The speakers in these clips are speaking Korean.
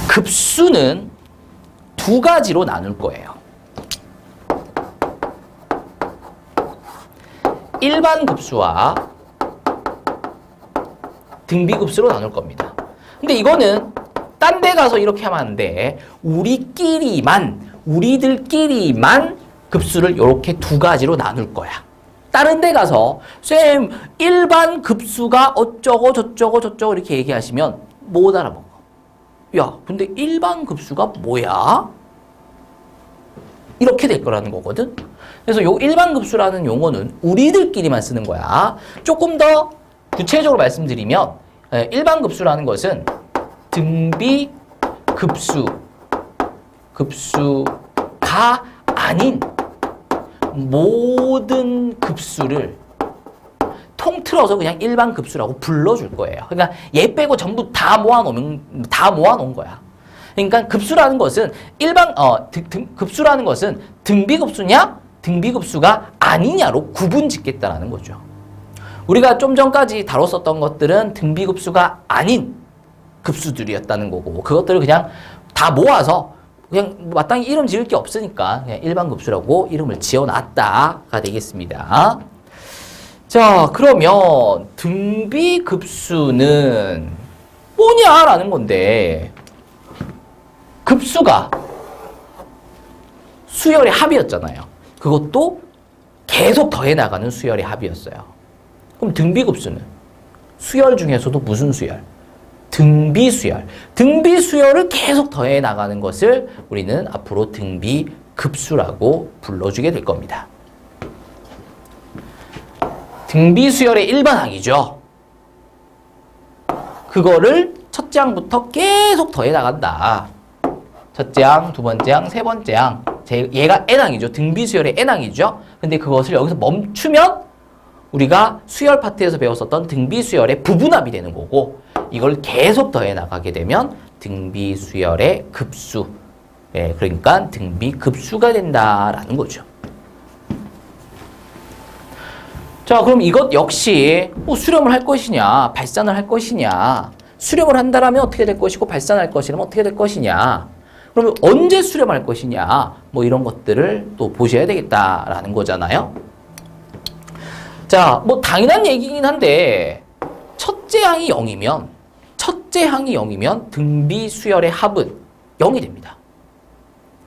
급수는 두 가지로 나눌 거예요. 일반 급수와 등비급수로 나눌 겁니다. 근데 이거는 딴 데 가서 이렇게 하면 안 돼. 우리들끼리만 급수를 이렇게 두 가지로 나눌 거야. 다른 데 가서 쌤 일반 급수가 어쩌고 저쩌고 이렇게 얘기하시면 못 알아먹어. 야, 근데 일반 급수가 뭐야? 이렇게 될 거라는 거거든. 그래서 요 일반 급수라는 용어는 우리들끼리만 쓰는 거야. 조금 더 구체적으로 말씀드리면 일반 급수라는 것은 등비 급수가 아닌 모든 급수를 통틀어서 그냥 일반 급수라고 불러줄 거예요. 그러니까 얘 빼고 전부 다 모아놓은 거야. 그러니까 급수라는 것은 급수라는 것은 등비급수냐 등비급수가 아니냐로 구분짓겠다라는 거죠. 우리가 좀 전까지 다뤘었던 것들은 등비급수가 아닌 급수들이었다는 거고, 그것들을 그냥 다 모아서 그냥 마땅히 이름 지을 게 없으니까 그냥 일반 급수라고 이름을 지어놨다가 되겠습니다. 자, 그러면 등비급수는 뭐냐라는 건데, 급수가 수열의 합이었잖아요. 그것도 계속 더해나가는 수열의 합이었어요. 그럼 등비급수는 수열 중에서도 무슨 수열? 등비수열. 등비수열을 계속 더해나가는 것을 우리는 앞으로 등비급수라고 불러주게 될 겁니다. 등비수열의 일반항이죠. 그거를 첫째 항부터 계속 더해나간다. 첫째 항, 두 번째 항, 세 번째 항. 얘가 n항이죠. 등비수열의 n항이죠. 근데 그것을 여기서 멈추면 우리가 수열 파트에서 배웠었던 등비수열의 부분합이 되는 거고, 이걸 계속 더해나가게 되면 등비수열의 급수. 그러니까 등비급수가 된다라는 거죠. 자, 그럼 이것 역시 수렴을 할 것이냐, 발산을 할 것이냐. 수렴을 한다라면 어떻게 될 것이고, 발산할 것이라면 어떻게 될 것이냐. 그러면 언제 수렴할 것이냐, 뭐 이런 것들을 또 보셔야 되겠다라는 거잖아요. 자, 뭐 당연한 얘기긴 한데, 첫째 항이 0이면 등비수열의 합은 0이 됩니다.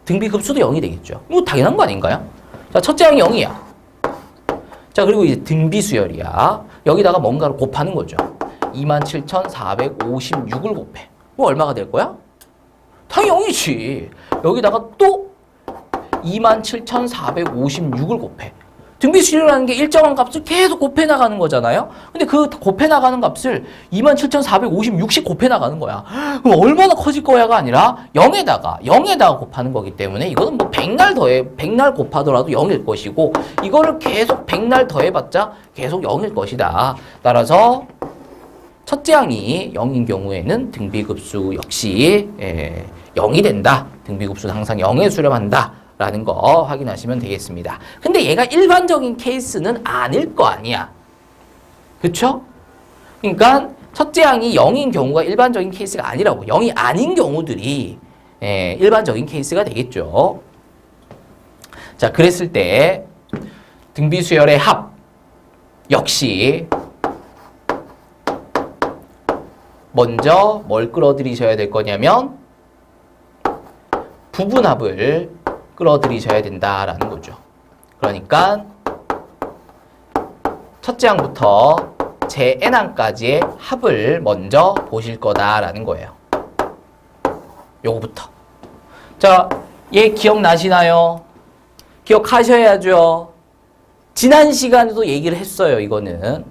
등비급수도 0이 되겠죠. 이거 당연한 거 아닌가요? 자, 첫째 항이 0이야. 자, 그리고 이제 등비수열이야. 여기다가 뭔가를 곱하는 거죠. 27,456을 곱해. 뭐 얼마가 될 거야? 당연히 0이지. 여기다가 또 27,456을 곱해. 등비수열이라는 게 일정한 값을 계속 곱해나가는 거잖아요. 근데 그 곱해나가는 값을 27,456씩 곱해나가는 거야. 그럼 얼마나 커질 거야가 아니라 0에다가 곱하는 거기 때문에 이거는 뭐 100날 곱하더라도 0일 것이고, 이거를 계속 100날 더해봤자 계속 0일 것이다. 따라서 첫째 항이 0인 경우에는 등비급수 역시 0이 된다. 등비급수는 항상 0에 수렴한다. 라는 거 확인하시면 되겠습니다. 근데 얘가 일반적인 케이스는 아닐 거 아니야. 그쵸? 그러니까 첫째 항이 0인 경우가 일반적인 케이스가 아니라고. 0이 아닌 경우들이 일반적인 케이스가 되겠죠. 자, 그랬을 때 등비수열의 합 역시 먼저 뭘 끌어들이셔야 될 거냐면 부분합을 끌어들이셔야 된다라는 거죠. 그러니까 첫째 항부터 제 n항까지의 합을 먼저 보실 거다라는 거예요. 요거부터. 자, 얘 기억나시나요? 기억하셔야죠. 지난 시간에도 얘기를 했어요. 이거는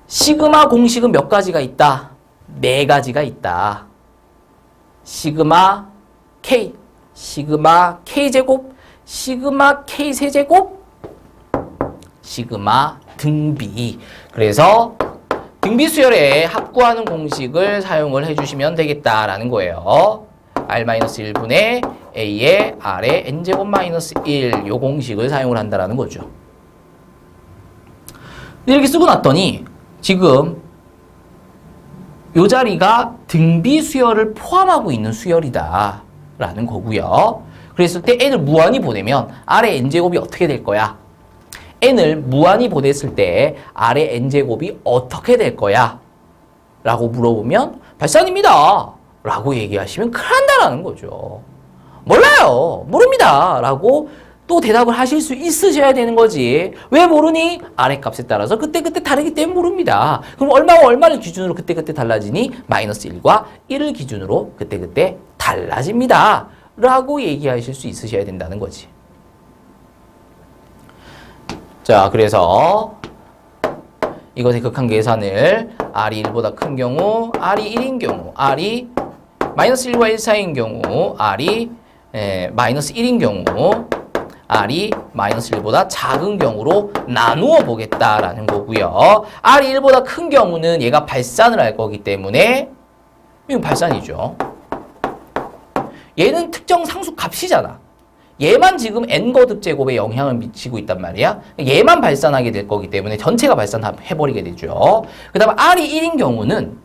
시그마 공식은 몇 가지가 있다? 4가지가 있다. 시그마 K, 시그마 K제곱, 시그마 K세제곱, 시그마 등비. 그래서 등비수열에 합구하는 공식을 사용을 해주시면 되겠다라는 거예요. R-1분의 A의 R의 N제곱-1 요 공식을 사용을 한다라는 거죠. 이렇게 쓰고 났더니 지금 요 자리가 등비 수열을 포함하고 있는 수열이다 라는 거고요. 그랬을 때 n을 무한히 보내면 아래 n제곱이 어떻게 될 거야? n을 무한히 보냈을 때 아래 n제곱이 어떻게 될 거야? 라고 물어보면 발산입니다 라고 얘기하시면 큰일 난다라는 거죠. 몰라요. 모릅니다 라고 또 대답을 하실 수 있으셔야 되는 거지. 왜 모르니? 아래 값에 따라서 그때그때 다르기 때문에 모릅니다. 그럼 얼마와 얼마를 기준으로 그때그때 달라지니? 마이너스 1과 1을 기준으로 그때그때 달라집니다 라고 얘기하실 수 있으셔야 된다는 거지. 자, 그래서 이것의 극한 계산을 R이 1보다 큰 경우, R이 1인 경우, R이 마이너스 1과 1 사이인 경우, R이 마이너스 1인 경우, R이 마이너스 1보다 작은 경우로 나누어 보겠다라는 거고요. R이 1보다 큰 경우는 얘가 발산을 할 거기 때문에 이건 발산이죠. 얘는 특정 상수 값이잖아. 얘만 지금 n거듭 제곱에 영향을 미치고 있단 말이야. 얘만 발산하게 될 거기 때문에 전체가 발산해버리게 되죠. 그 다음에 R이 1인 경우는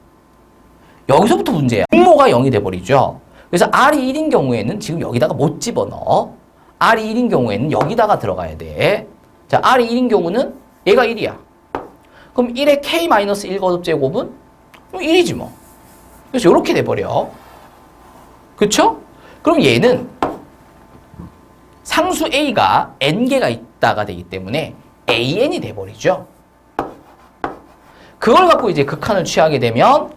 여기서부터 문제야. 분모가 0이 돼버리죠. 그래서 R이 1인 경우에는 지금 여기다가 못 집어넣어. R이 1인 경우에는 여기다가 들어가야 돼. 자, R이 1인 경우는 얘가 1이야. 그럼 1의 K-1 거듭 제곱은 1이지 뭐. 그래서 이렇게 돼버려. 그쵸? 그럼 얘는 상수 A가 N개가 있다가 되기 때문에 AN이 돼버리죠. 그걸 갖고 이제 극한을 취하게 되면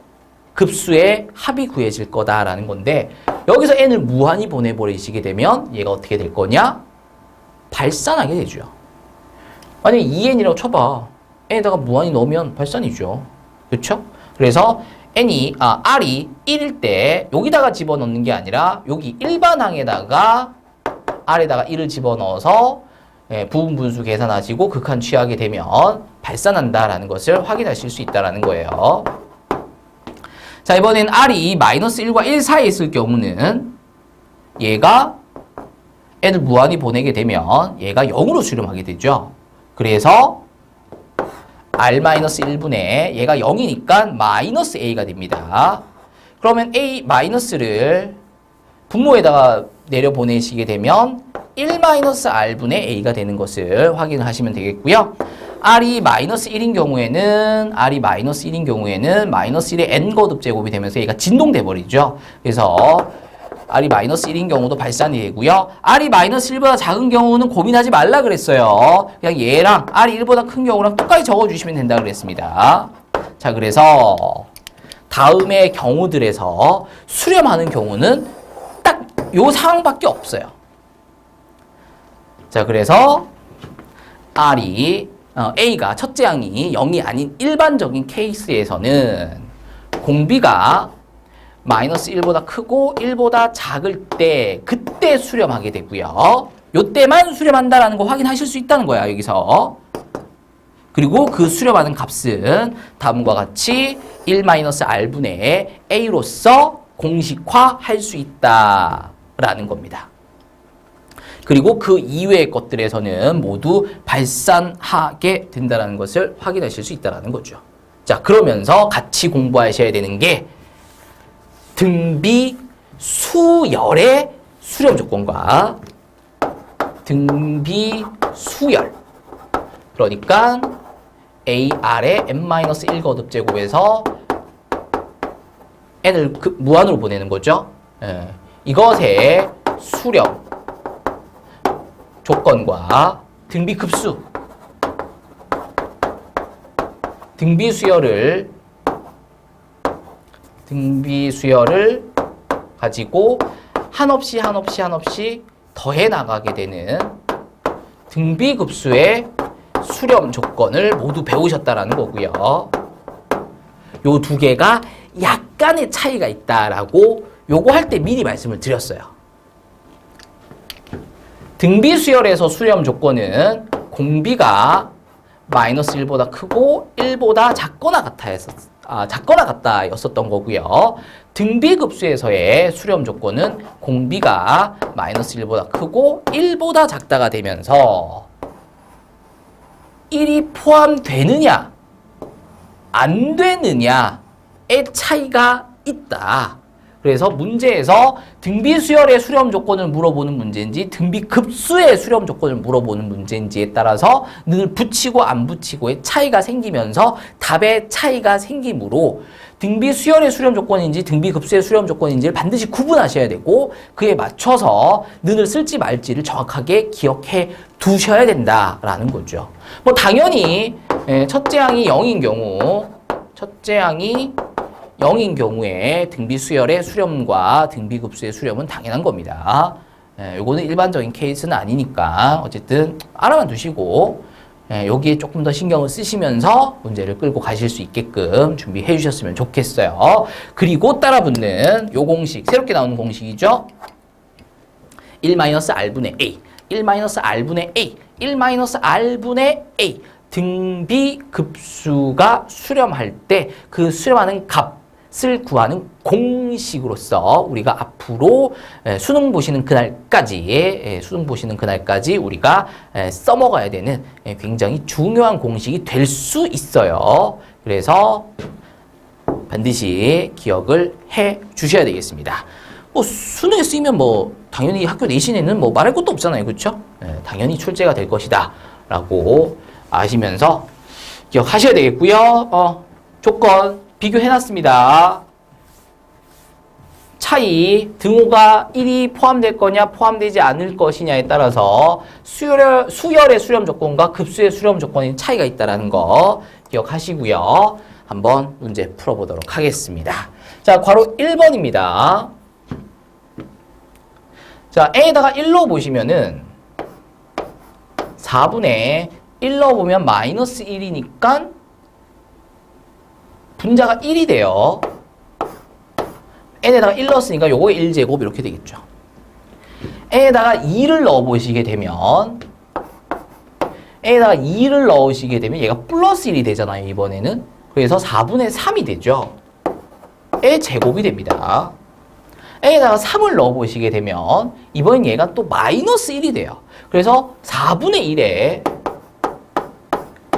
급수의 합이 구해질 거다라는 건데 여기서 N을 무한히 보내버리시게 되면 얘가 어떻게 될 거냐? 발산하게 되죠. 만약에 2N이라고 쳐봐. N에다가 무한히 넣으면 발산이죠. 그렇죠? 그래서 R이 1일 때 여기다가 집어넣는 게 아니라 여기 일반항에다가 R에다가 1을 집어넣어서 부분 분수 계산하시고 극한 취하게 되면 발산한다라는 것을 확인하실 수 있다는 거예요. 자, 이번엔 R이 마이너스 1과 1 사이에 있을 경우는 얘가 N을 무한히 보내게 되면 얘가 0으로 수렴하게 되죠. 그래서 R-1분의 얘가 0이니까 마이너스 A가 됩니다. 그러면 A 마이너스를 분모에다가 내려보내시게 되면 1-R분의 A가 되는 것을 확인하시면 되겠고요. R이 마이너스 1인 경우에는 마이너스 1의 N거듭 제곱이 되면서 얘가 진동돼 버리죠. 그래서 R이 마이너스 1인 경우도 발산이 되고요. R이 마이너스 1보다 작은 경우는 고민하지 말라 그랬어요. 그냥 얘랑 R이 1보다 큰 경우랑 똑같이 적어주시면 된다 그랬습니다. 자, 그래서 다음의 경우들에서 수렴하는 경우는 딱 요 상황밖에 없어요. 자, 그래서 A가 첫째 항이 0이 아닌 일반적인 케이스에서는 공비가 마이너스 1보다 크고 1보다 작을 때 그때 수렴하게 되고요. 요때만 수렴한다라는 거 확인하실 수 있다는 거야, 여기서. 그리고 그 수렴하는 값은 다음과 같이 1-R분의 A로서 공식화할 수 있다라는 겁니다. 그리고 그 이외의 것들에서는 모두 발산하게 된다는 것을 확인하실 수 있다는 거죠. 자, 그러면서 같이 공부하셔야 되는 게 등비 수열의 수렴 조건과 등비 수열. 그러니까 AR의 n-1 거듭 제곱에서 n을 무한으로 보내는 거죠. 이것의 수렴 조건과 등비 급수, 등비 수열을 가지고 한없이 더해 나가게 되는 등비 급수의 수렴 조건을 모두 배우셨다라는 거고요. 요 두 개가 약간의 차이가 있다라고 요거 할 때 미리 말씀을 드렸어요. 등비 수열에서 수렴 조건은 공비가 마이너스 1보다 크고 1보다 작거나 같다였었던 거고요. 등비급수에서의 수렴 조건은 공비가 마이너스 1보다 크고 1보다 작다가 되면서 1이 포함되느냐 안 되느냐 차이가 있다. 그래서 문제에서 등비수열의 수렴 조건을 물어보는 문제인지 등비급수의 수렴 조건을 물어보는 문제인지에 따라서 늘 붙이고 안 붙이고의 차이가 생기면서 답의 차이가 생기므로 등비수열의 수렴 조건인지 등비급수의 수렴 조건인지를 반드시 구분하셔야 되고 그에 맞춰서 는을 쓸지 말지를 정확하게 기억해 두셔야 된다라는 거죠. 뭐 당연히 첫째 항이 0인 경우 첫째 항이 0인 경우에 등비수열의 수렴과 등비급수의 수렴은 당연한 겁니다. 요거는 일반적인 케이스는 아니니까 어쨌든 알아만 두시고 여기에 조금 더 신경을 쓰시면서 문제를 끌고 가실 수 있게끔 준비해 주셨으면 좋겠어요. 그리고 따라붙는 요 공식, 새롭게 나오는 공식이죠. 1-R분의 A, 1-R분의 A, 1-R분의 A 등비급수가 수렴할 때 그 수렴하는 값을 구하는 공식으로서 우리가 앞으로 수능 보시는 그날까지 우리가 써먹어야 되는 굉장히 중요한 공식이 될 수 있어요. 그래서 반드시 기억을 해 주셔야 되겠습니다. 뭐 수능에 쓰이면 뭐 당연히 학교 내신에는 뭐 말할 것도 없잖아요. 그렇죠? 당연히 출제가 될 것이다 라고 아시면서 기억하셔야 되겠고요. 조건 비교해놨습니다. 차이, 등호가 1이 포함될 거냐 포함되지 않을 것이냐에 따라서 수열의 수렴 조건과 급수의 수렴 조건인 차이가 있다는 거 기억하시고요. 한번 문제 풀어보도록 하겠습니다. 자, 괄호 1번입니다. 자, A에다가 1 넣어보시면은 4분의 1 넣어보면 마이너스 1이니까 분자가 1이 돼요. n에다가 1 넣었으니까 요거의 1제곱 이렇게 되겠죠. n에다가 2를 넣어보시게 되면 n에다가 2를 넣으시게 되면 얘가 플러스 1이 되잖아요. 이번에는. 그래서 4분의 3이 되죠. 의 제곱이 됩니다. n에다가 3을 넣어보시게 되면 이번엔 얘가 또 마이너스 1이 돼요. 그래서 4분의 1에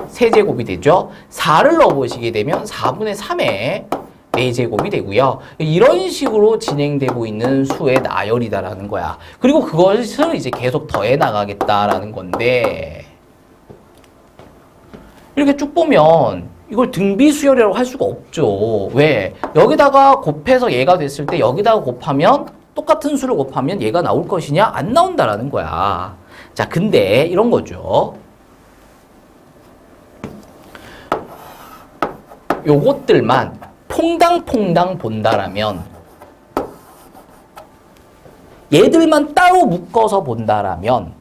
세제곱이 되죠. 4를 넣어보시게 되면 4분의 3에 4제곱이 되고요. 이런 식으로 진행되고 있는 수의 나열이다라는 거야. 그리고 그것을 이제 계속 더해 나가겠다라는 건데 이렇게 쭉 보면 이걸 등비수열이라고 할 수가 없죠. 왜? 여기다가 곱해서 얘가 됐을 때 여기다가 곱하면 똑같은 수를 곱하면 얘가 나올 것이냐? 안 나온다라는 거야. 자, 근데 이런 거죠. 요것들만 퐁당퐁당 본다라면 얘들만 따로 묶어서 본다라면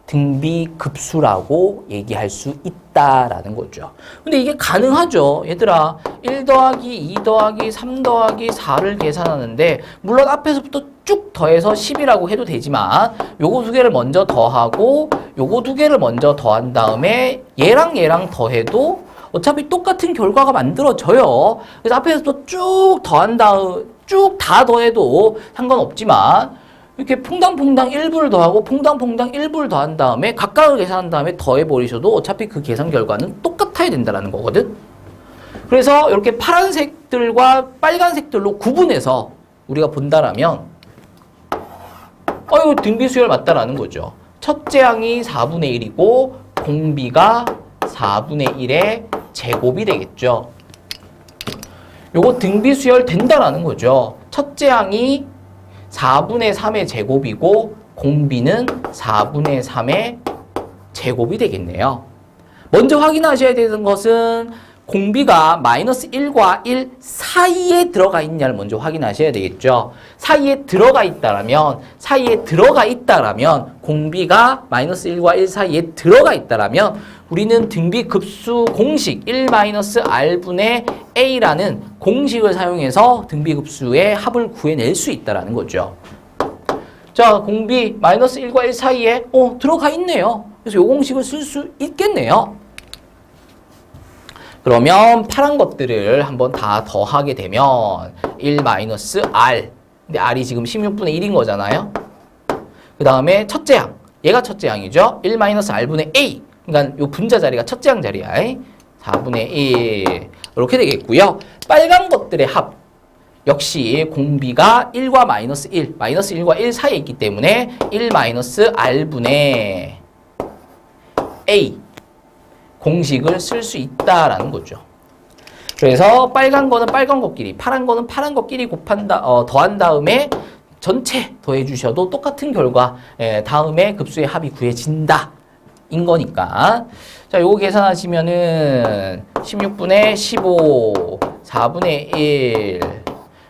등비급수라고 얘기할 수 있다라는 거죠. 근데 이게 가능하죠. 얘들아 1 더하기 2 더하기 3 더하기 4를 계산하는데 물론 앞에서부터 쭉 더해서 10이라고 해도 되지만 요거 두 개를 먼저 더하고 요거 두 개를 먼저 더한 다음에 얘랑 더해도 어차피 똑같은 결과가 만들어져요. 그래서 앞에서 쭉 더한 다음 쭉 다 더해도 상관없지만 이렇게 퐁당퐁당 1부를 더하고 퐁당퐁당 1부를 더한 다음에 각각을 계산한 다음에 더해버리셔도 어차피 그 계산 결과는 똑같아야 된다는 거거든. 그래서 이렇게 파란색들과 빨간색들로 구분해서 우리가 본다라면 이거 등비수열 맞다라는 거죠. 첫째 항이 4분의 1이고 공비가 4분의 1의 제곱이 되겠죠. 요거 등비수열 된다라는 거죠. 첫째 항이 4분의 3의 제곱이고 공비는 4분의 3의 제곱이 되겠네요. 먼저 확인하셔야 되는 것은 공비가 마이너스 1과 1 사이에 들어가 있냐를 먼저 확인하셔야 되겠죠. 사이에 들어가 있다라면 공비가 마이너스 1과 1 사이에 들어가 있다라면 우리는 등비급수 공식 1-R분의 A라는 공식을 사용해서 등비급수의 합을 구해낼 수 있다라는 거죠. 자, 공비 마이너스 1과 1 사이에 들어가 있네요. 그래서 이 공식을 쓸 수 있겠네요. 그러면 파란 것들을 한번 다 더하게 되면 1-R 근데 R이 지금 16분의 1인 거잖아요. 그 다음에 첫째 항 얘가 첫째 항이죠. 1-R분의 A 그러니까 요 분자 자리가 첫째 항 자리야. 4분의 1 이렇게 되겠고요. 빨간 것들의 합 역시 공비가 1과 마이너스 1, 마이너스 1과 1 사이에 있기 때문에 1 마이너스 R분의 A 공식을 쓸 수 있다라는 거죠. 그래서 빨간 거는 빨간 것끼리, 파란 거는 파란 것끼리 더한 다음에 전체 더해 주셔도 똑같은 결과, 다음에 급수의 합이 구해진다. 인 거니까. 자, 요거 계산하시면은 16분의 15, 4분의 1,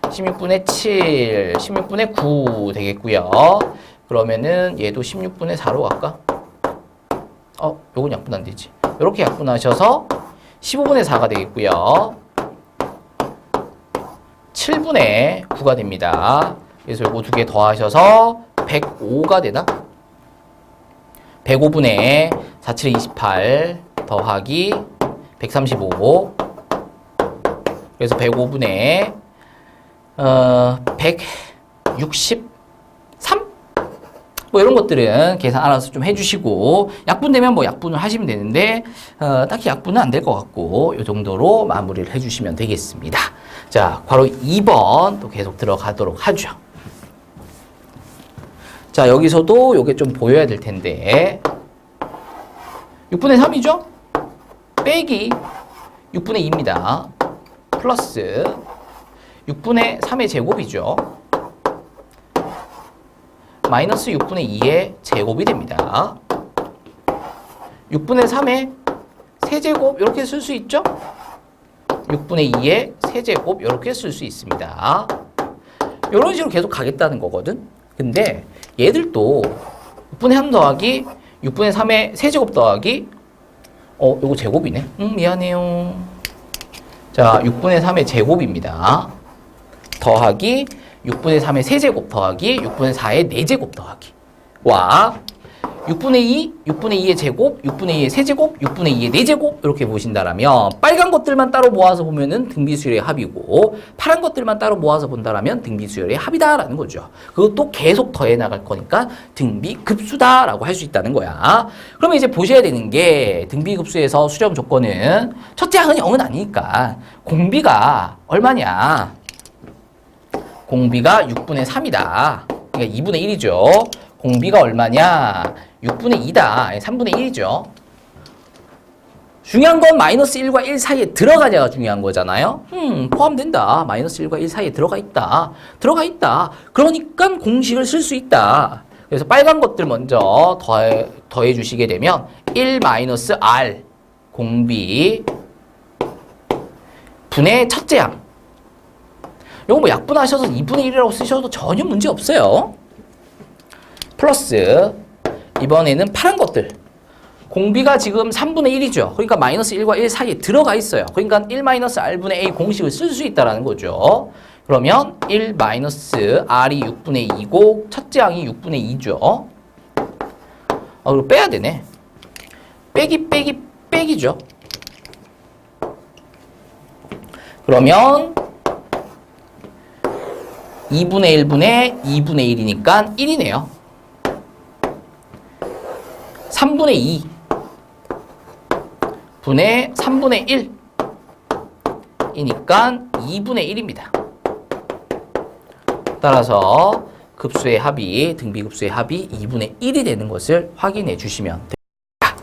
16분의 7, 16분의 9 되겠고요. 그러면은 얘도 16분의 4로 갈까? 요건 약분 안 되지. 이렇게 약분하셔서 15분의 4가 되겠고요. 7분의 9가 됩니다. 그래서 요거 두 개 더하셔서 105가 되나? 105분의 4, 7, 28 더하기 135. 그래서 105분의 163? 뭐 이런 것들은 계산 알아서 좀 해주시고, 약분되면 뭐 약분을 하시면 되는데 딱히 약분은 안 될 것 같고, 이 정도로 마무리를 해주시면 되겠습니다. 자, 괄호 2번 또 계속 들어가도록 하죠. 자, 여기서도 요게 좀 보여야 될 텐데 6분의 3이죠? 빼기 6분의 2입니다. 플러스 6분의 3의 제곱이죠. 마이너스 6분의 2의 제곱이 됩니다. 6분의 3의 세제곱 이렇게 쓸 수 있죠? 6분의 2의 세제곱 이렇게 쓸 수 있습니다. 이런 식으로 계속 가겠다는 거거든. 근데 얘들도 6분의 3 더하기 6분의 3의 세제곱 더하기 요거 제곱이네. 미안해요. 자, 6분의 3의 제곱입니다. 더하기 6분의 3의 세제곱 더하기 6분의 4의 4제곱 더하기 와 6분의 2, 6분의 2의 제곱, 6분의 2의 세제곱, 6분의 2의 4제곱 이렇게 보신다라면 빨간 것들만 따로 모아서 보면은 등비수열의 합이고 파란 것들만 따로 모아서 본다라면 등비수열의 합이다라는 거죠. 그것도 계속 더해 나갈 거니까 등비급수다라고 할 수 있다는 거야. 그러면 이제 보셔야 되는 게 등비급수에서 수렴 조건은 첫째 항은 0은 아니니까 공비가 얼마냐? 공비가 6분의 3이다. 그러니까 2분의 1이죠. 공비가 얼마냐? 6분의 2다. 3분의 1이죠. 중요한 건 마이너스 1과 1 사이에 들어가냐가 중요한 거잖아요. 포함된다. 마이너스 1과 1 사이에 들어가 있다. 들어가 있다. 그러니까 공식을 쓸 수 있다. 그래서 빨간 것들 먼저 더해 주시게 되면 1 마이너스 R 공비 분의 첫째 항. 요거 뭐 약분하셔서 2분의 1이라고 쓰셔도 전혀 문제 없어요. 플러스 이번에는 파란 것들. 공비가 지금 3분의 1이죠. 그러니까 마이너스 1과 1 사이에 들어가 있어요. 그러니까 1 마이너스 R분의 A 공식을 쓸 수 있다는 거죠. 그러면 1 마이너스 R이 6분의 2고 첫째 항이 6분의 2죠. 그리고 빼야 되네. 빼기죠. 그러면 2분의 1분의 2분의 1이니까 1이네요. 3분의 2 분의 3분의 1이니까 2분의 1입니다. 따라서 급수의 합이, 등비급수의 합이 2분의 1이 되는 것을 확인해 주시면 됩니다.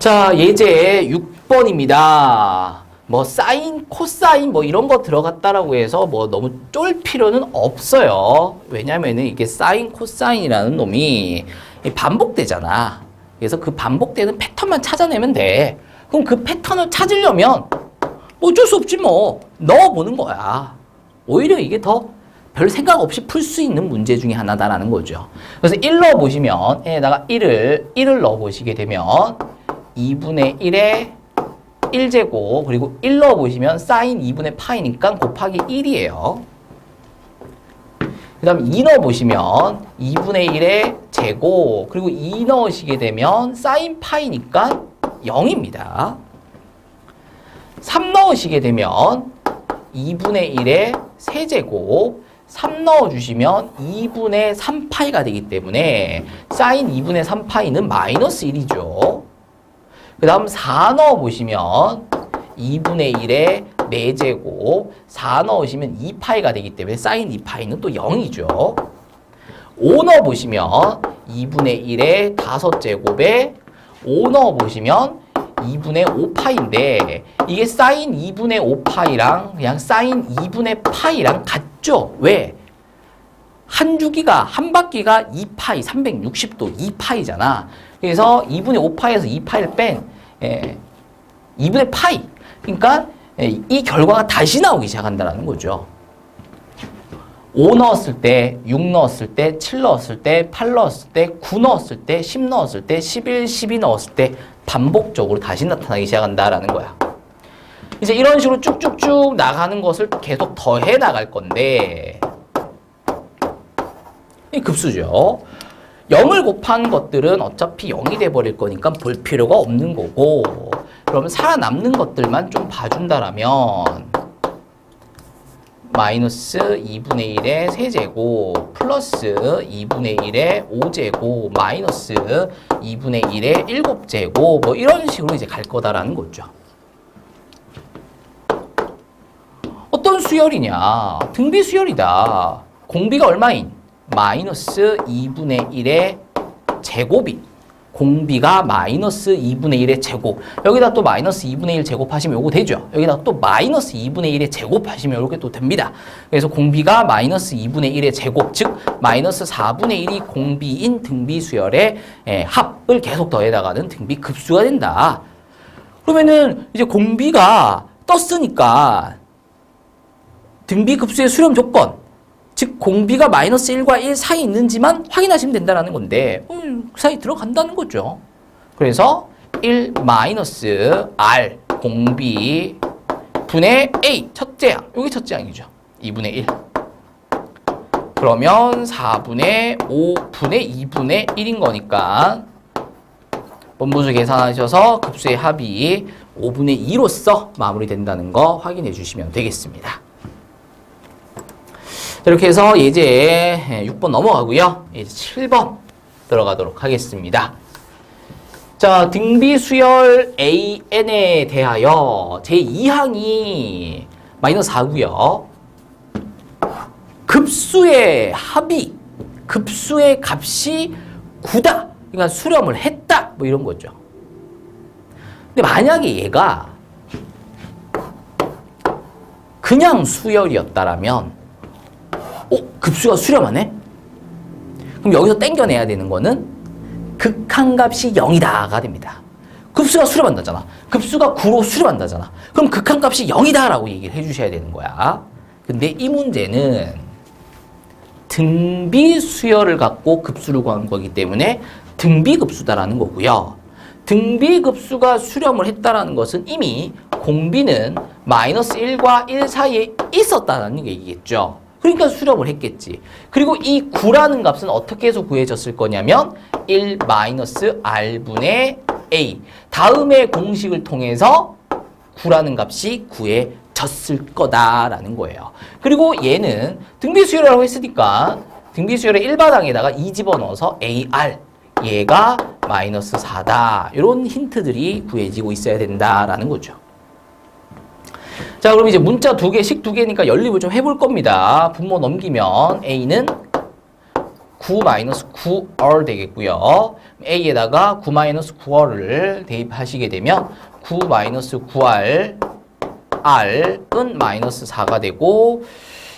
자, 예제 6번입니다. 뭐 사인, 코사인 뭐 이런 거 들어갔다라고 해서 뭐 너무 쫄 필요는 없어요. 왜냐면은 이게 사인, 코사인이라는 놈이 반복되잖아. 그래서 그 반복되는 패턴만 찾아내면 돼. 그럼 그 패턴을 찾으려면 어쩔 수 없지 뭐. 넣어보는 거야. 오히려 이게 더 별 생각 없이 풀 수 있는 문제 중에 하나다라는 거죠. 그래서 1 넣어보시면 얘에다가 1을 넣어보시게 되면 2분의 1에 1제곱 그리고 1 넣어보시면 사인 2분의 파이니까 곱하기 1이에요. 그 다음 2 넣어보시면 2분의 1의 제곱 그리고 2 넣으시게 되면 사인 파이니까 0입니다. 3 넣으시게 되면 2분의 1의 세제곱 3 넣어주시면 2분의 3파이가 되기 때문에 사인 2분의 3파이는 마이너스 1이죠. 그 다음 4 넣어보시면 2분의 1의 4제곱 4 넣으시면 2파이가 되기 때문에 사인 2파이는 또 0이죠. 5 넣어보시면 2분의 1의 5제곱에 5 넣어보시면 2분의 5파인데 이게 사인 2분의 5파이랑 그냥 사인 2분의 파이랑 같죠? 왜? 한 주기가 한 바퀴가 2파이 360도 2파이잖아. 그래서 2분의 5파이에서 2파이를 뺀 2분의 파이. 그러니까 이 결과가 다시 나오기 시작한다는 거죠. 5 넣었을 때, 6 넣었을 때, 7 넣었을 때, 8 넣었을 때, 9 넣었을 때, 10 넣었을 때, 11, 12 넣었을 때 반복적으로 다시 나타나기 시작한다라는 거야. 이제 이런 식으로 쭉쭉쭉 나가는 것을 계속 더해 나갈 건데 이 급수죠. 0을 곱한 것들은 어차피 0이 돼버릴 거니까 볼 필요가 없는 거고 그러면 살아남는 것들만 좀 봐준다라면 마이너스 2분의 1의 세제곱 플러스 2분의 1의 5제곱 마이너스 2분의 1의 7제곱 뭐 이런 식으로 이제 갈 거다라는 거죠. 어떤 수열이냐? 등비 수열이다. 공비가 얼마인? 마이너스 2분의 1의 제곱이 공비가 마이너스 2분의 1의 제곱 여기다 또 마이너스 2분의 1 제곱하시면 요거 되죠. 여기다 또 마이너스 2분의 1의 제곱하시면 요게 또 됩니다. 그래서 공비가 마이너스 2분의 1의 제곱 즉 마이너스 4분의 1이 공비인 등비 수열의 합을 계속 더해 나가는 등비 급수가 된다. 그러면은 이제 공비가 떴으니까 등비 급수의 수렴 조건 즉 공비가 마이너스 1과 1 사이에 있는지만 확인하시면 된다는 건데 그 사이 들어간다는 거죠. 그래서 1 마이너스 R 공비 분의 A 첫째 항 여기 첫째 항이죠. 2분의 1 그러면 4분의 5분의 2분의 1인 거니까 본분수 계산하셔서 급수의 합이 5분의 2로서 마무리된다는 거 확인해 주시면 되겠습니다. 이렇게 해서 예제 6번 넘어가고요. 예제 7번 들어가도록 하겠습니다. 자, 등비 수열 AN에 대하여 제2항이 마이너스 4고요. 급수의 합이, 급수의 값이 9다. 그러니까 수렴을 했다. 뭐 이런 거죠. 근데 만약에 얘가 그냥 수열이었다라면 급수가 수렴하네? 그럼 여기서 땡겨내야 되는 거는 극한값이 0이다가 됩니다. 급수가 수렴한다잖아. 급수가 9로 수렴한다잖아. 그럼 극한값이 0이다 라고 얘기를 해주셔야 되는 거야. 근데 이 문제는 등비 수열을 갖고 급수를 구한 거기 때문에 등비 급수다라는 거고요. 등비 급수가 수렴을 했다라는 것은 이미 공비는 마이너스 1과 1 사이에 있었다는 얘기겠죠. 그러니까 수렴을 했겠지. 그리고 이 9라는 값은 어떻게 해서 구해졌을 거냐면 1 마이너스 R분의 A 다음의 공식을 통해서 9라는 값이 구해졌을 거다라는 거예요. 그리고 얘는 등비수열이라고 했으니까 등비수열의 1바닥에다가 2 집어넣어서 AR 얘가 마이너스 4다. 이런 힌트들이 구해지고 있어야 된다라는 거죠. 자, 그럼 이제 문자 2개씩 2개니까 연립을 좀 해볼 겁니다. 분모 넘기면 A는 9-9R 되겠고요. A에다가 9-9R을 대입하시게 되면 9-9R R은 마이너스 4가 되고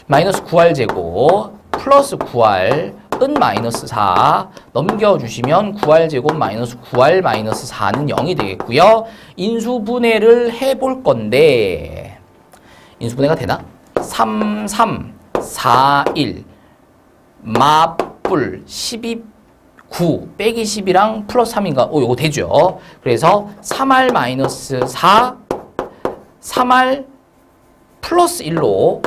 마이너스 9R 제곱 플러스 9R은 마이너스 4 넘겨주시면 9R 제곱 마이너스 9R 마이너스 4는 0이 되겠고요. 인수분해를 해볼 건데 인수분해가 되나? 3, 3, 4, 1 마뿔 12, 9 빼기 10이랑 플러스 3인가? 요거 되죠. 그래서 3R 마이너스 4 3R 플러스 1로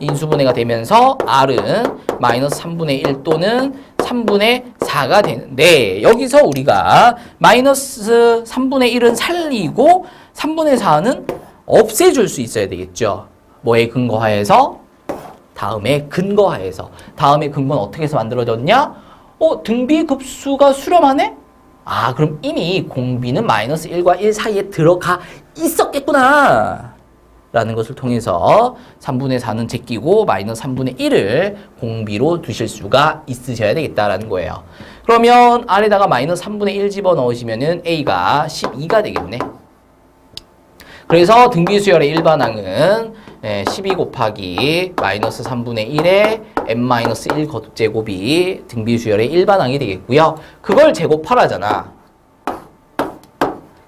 인수분해가 되면서 R은 마이너스 3분의 1 또는 3분의 4가 되는데 여기서 우리가 마이너스 3분의 1은 살리고 3분의 4는 없애줄 수 있어야 되겠죠. 뭐에 근거하에서? 다음에 근거하에서. 다음에 근거는 어떻게 해서 만들어졌냐? 등비급수가 수렴하네? 아, 그럼 이미 공비는 마이너스 1과 1 사이에 들어가 있었겠구나. 라는 것을 통해서 3분의 4는 제끼고 마이너스 3분의 1을 공비로 두실 수가 있으셔야 되겠다라는 거예요. 그러면 아래다가 마이너스 3분의 1 집어넣으시면은 A가 12가 되겠네. 그래서 등비수열의 일반항은 12 곱하기 마이너스 3분의 1에 n-1 거듭제곱이 등비수열의 일반항이 되겠고요. 그걸 제곱하라잖아.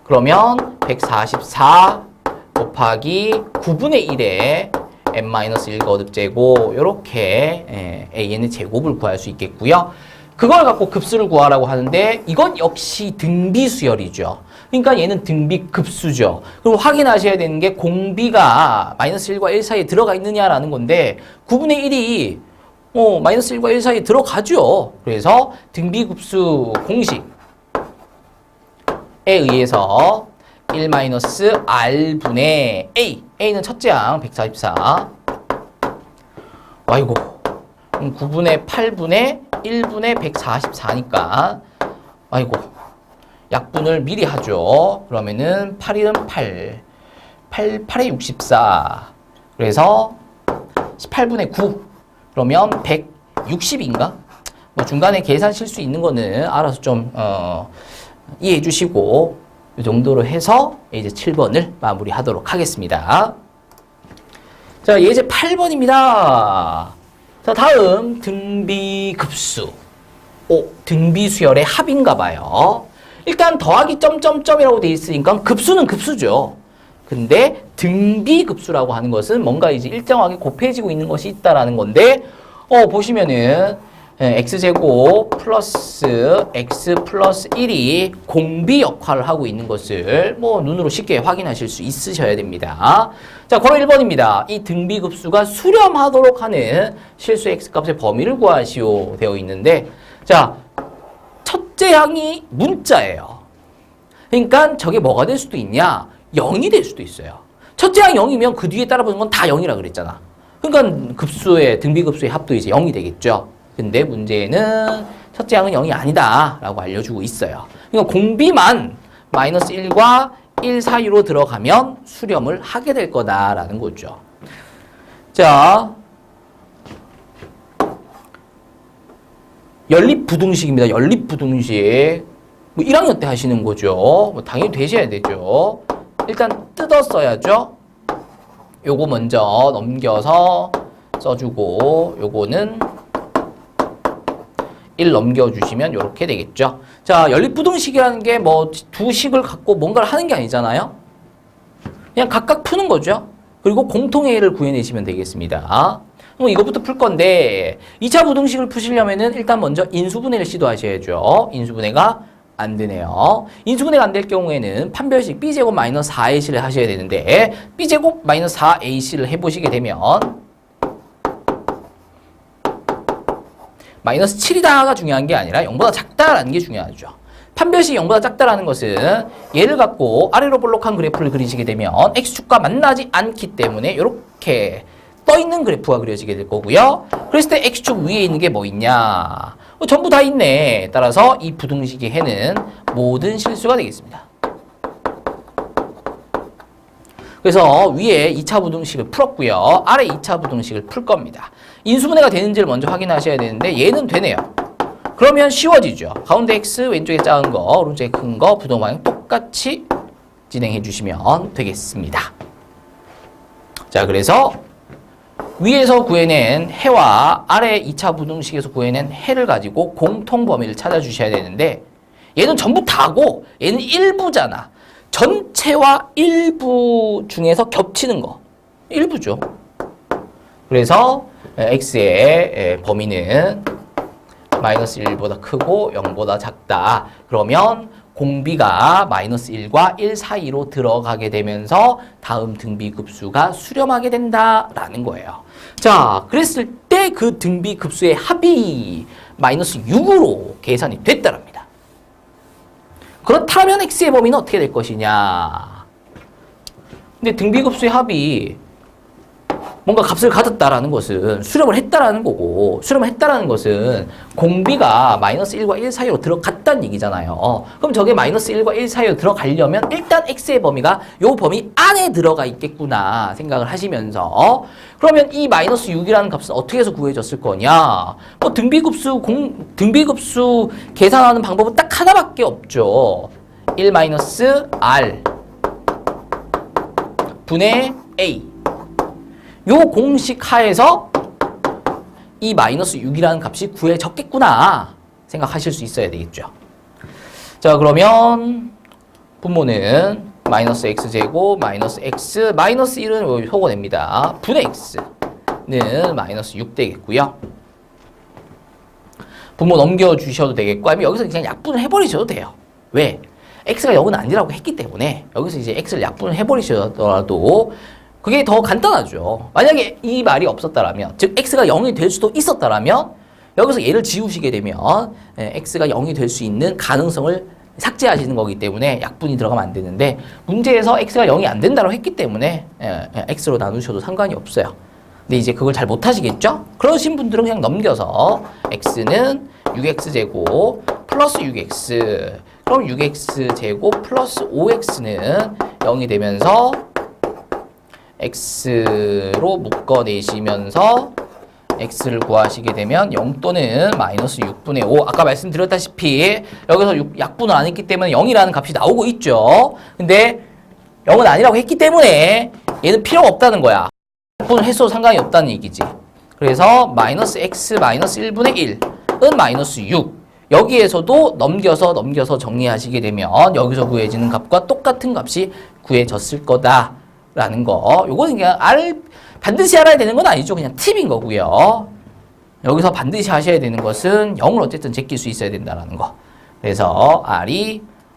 그러면 144 곱하기 9분의 1에 n-1 거듭제곱 이렇게 an의 제곱을 구할 수 있겠고요. 그걸 갖고 급수를 구하라고 하는데 이건 역시 등비수열이죠. 그러니까 얘는 등비급수죠. 그럼 확인하셔야 되는 게 공비가 마이너스 1과 1 사이에 들어가 있느냐라는 건데 9분의 1이 마이너스 1과 1 사이에 들어가죠. 그래서 등비급수 공식에 의해서 1-R분의 A. A는 첫째 항 144. 아이고. 9분의 8분의 1분의 144니까. 아이고. 약분을 미리 하죠. 그러면은 8이면 8. 8에 64. 그래서 18분의 9. 그러면 160인가? 뭐 중간에 계산 실수 있는 거는 알아서 좀, 이해해 주시고. 이 정도로 해서 이제 7번을 마무리하도록 하겠습니다. 자, 예제 8번입니다. 자, 다음 등비급수. 등비수열의 합인가 봐요. 일단 더하기 점점점이라고 돼 있으니까 급수는 급수죠. 근데 등비급수라고 하는 것은 뭔가 이제 일정하게 곱해지고 있는 것이 있다라는 건데 보시면은 x제곱 플러스 x 플러스 1이 공비 역할을 하고 있는 것을 뭐 눈으로 쉽게 확인하실 수 있으셔야 됩니다. 자, 괄호 1번입니다. 이 등비급수가 수렴하도록 하는 실수 x값의 범위를 구하시오 되어 있는데 자, 첫째 항이 문자예요. 그러니까 저게 뭐가 될 수도 있냐? 0이 될 수도 있어요. 첫째 항 0이면 그 뒤에 따라붙는 건 다 0이라 그랬잖아. 그러니까 등비급수의 합도 이제 0이 되겠죠. 근데 문제는 첫째 항은 0이 아니다 라고 알려주고 있어요. 그러니까 공비만 마이너스 1과 1 사이로 들어가면 수렴을 하게 될 거다라는 거죠. 자, 연립부등식입니다. 연립부등식. 뭐 1학년 때 하시는 거죠. 뭐 당연히 되셔야 되죠. 일단 뜯어 써야죠. 요거 먼저 넘겨서 써주고 요거는 1 넘겨주시면 이렇게 되겠죠. 자, 연립부등식이라는 게 뭐 두 식을 갖고 뭔가를 하는 게 아니잖아요. 그냥 각각 푸는 거죠. 그리고 공통의를 구해내시면 되겠습니다. 그럼 이것부터 풀 건데 2차 부등식을 푸시려면은 일단 먼저 인수분해를 시도하셔야죠. 인수분해가 안 되네요. 인수분해가 안 될 경우에는 판별식 b제곱 마이너스 4ac를 하셔야 되는데 b제곱 마이너스 4ac를 해보시게 되면 마이너스 7이다가 중요한 게 아니라 0보다 작다라는 게 중요하죠. 판별식 0보다 작다라는 것은 얘를 갖고 아래로 볼록한 그래프를 그리시게 되면 x축과 만나지 않기 때문에 이렇게 떠있는 그래프가 그려지게 될 거고요. 그랬을 때 x축 위에 있는 게 뭐 있냐? 전부 다 있네. 따라서 이 부등식의 해는 모든 실수가 되겠습니다. 그래서 위에 2차 부등식을 풀었고요. 아래 2차 부등식을 풀 겁니다. 인수분해가 되는지를 먼저 확인하셔야 되는데 얘는 되네요. 그러면 쉬워지죠. 가운데 x, 왼쪽에 작은 거, 오른쪽에 큰 거, 부동방향 똑같이 진행해 주시면 되겠습니다. 자, 그래서 위에서 구해낸 해와 아래 2차 부등식에서 구해낸 해를 가지고 공통 범위를 찾아주셔야 되는데 얘는 전부 다고 얘는 일부잖아. 전체와 일부 중에서 겹치는 거. 일부죠. 그래서 x의 범위는 마이너스 1보다 크고 0보다 작다. 그러면 공비가 마이너스 1과 1 사이로 들어가게 되면서 다음 등비급수가 수렴하게 된다라는 거예요. 자, 그랬을 때 그 등비급수의 합이 마이너스 6으로 계산이 됐다랍니다. 그렇다면 x의 범위는 어떻게 될 것이냐? 근데 등비급수의 합이 뭔가 값을 가졌다라는 것은 수렴을 했다라는 거고, 수렴을 했다라는 것은 공비가 마이너스 1과 1 사이로 들어갔다는 얘기잖아요. 그럼 저게 마이너스 1과 1 사이로 들어가려면 일단 x의 범위가 요 범위 안에 들어가 있겠구나 생각을 하시면서, 그러면 이 마이너스 6이라는 값은 어떻게 해서 구해졌을 거냐? 뭐 등비급수 계산하는 방법은 딱 하나밖에 없죠. 1 마이너스 r 분의 a. 요 공식 하에서 이 마이너스 6이라는 값이 구해졌겠구나 생각하실 수 있어야 되겠죠. 자, 그러면 분모는 마이너스 x제곱 마이너스 x 마이너스 1은 속어냅니다. 분의 x는 마이너스 6 되겠고요. 분모 넘겨주셔도 되겠고, 아니면 여기서 그냥 약분을 해버리셔도 돼요. 왜? x가 0은 아니라고 했기 때문에 여기서 이제 x를 약분을 해버리셔도 그게 더 간단하죠. 만약에 이 말이 없었다라면, 즉 x가 0이 될 수도 있었다라면 여기서 얘를 지우시게 되면 x가 0이 될 수 있는 가능성을 삭제하시는 거기 때문에 약분이 들어가면 안 되는데, 문제에서 x가 0이 안 된다고 했기 때문에 x로 나누셔도 상관이 없어요. 근데 이제 그걸 잘 못하시겠죠? 그러신 분들은 그냥 넘겨서 x는 6x제곱 플러스 6x, 그럼 6x제곱 플러스 5x는 0이 되면서 x로 묶어내시면서 x를 구하시게 되면 0 또는 마이너스 6분의 5. 아까 말씀드렸다시피 여기서 약분을 안 했기 때문에 0이라는 값이 나오고 있죠. 근데 0은 아니라고 했기 때문에 얘는 필요가 없다는 거야. 약분을 했어도 상관이 없다는 얘기지. 그래서 마이너스 x 마이너스 1분의 1은 마이너스 6. 여기에서도 넘겨서 정리하시게 되면 여기서 구해지는 값과 똑같은 값이 구해졌을 거다라는 거. 요거는 그냥 반드시 알아야 되는 건 아니죠. 그냥 팁인 거고요. 여기서 반드시 하셔야 되는 것은 0을 어쨌든 제낄 수 있어야 된다는 거. 그래서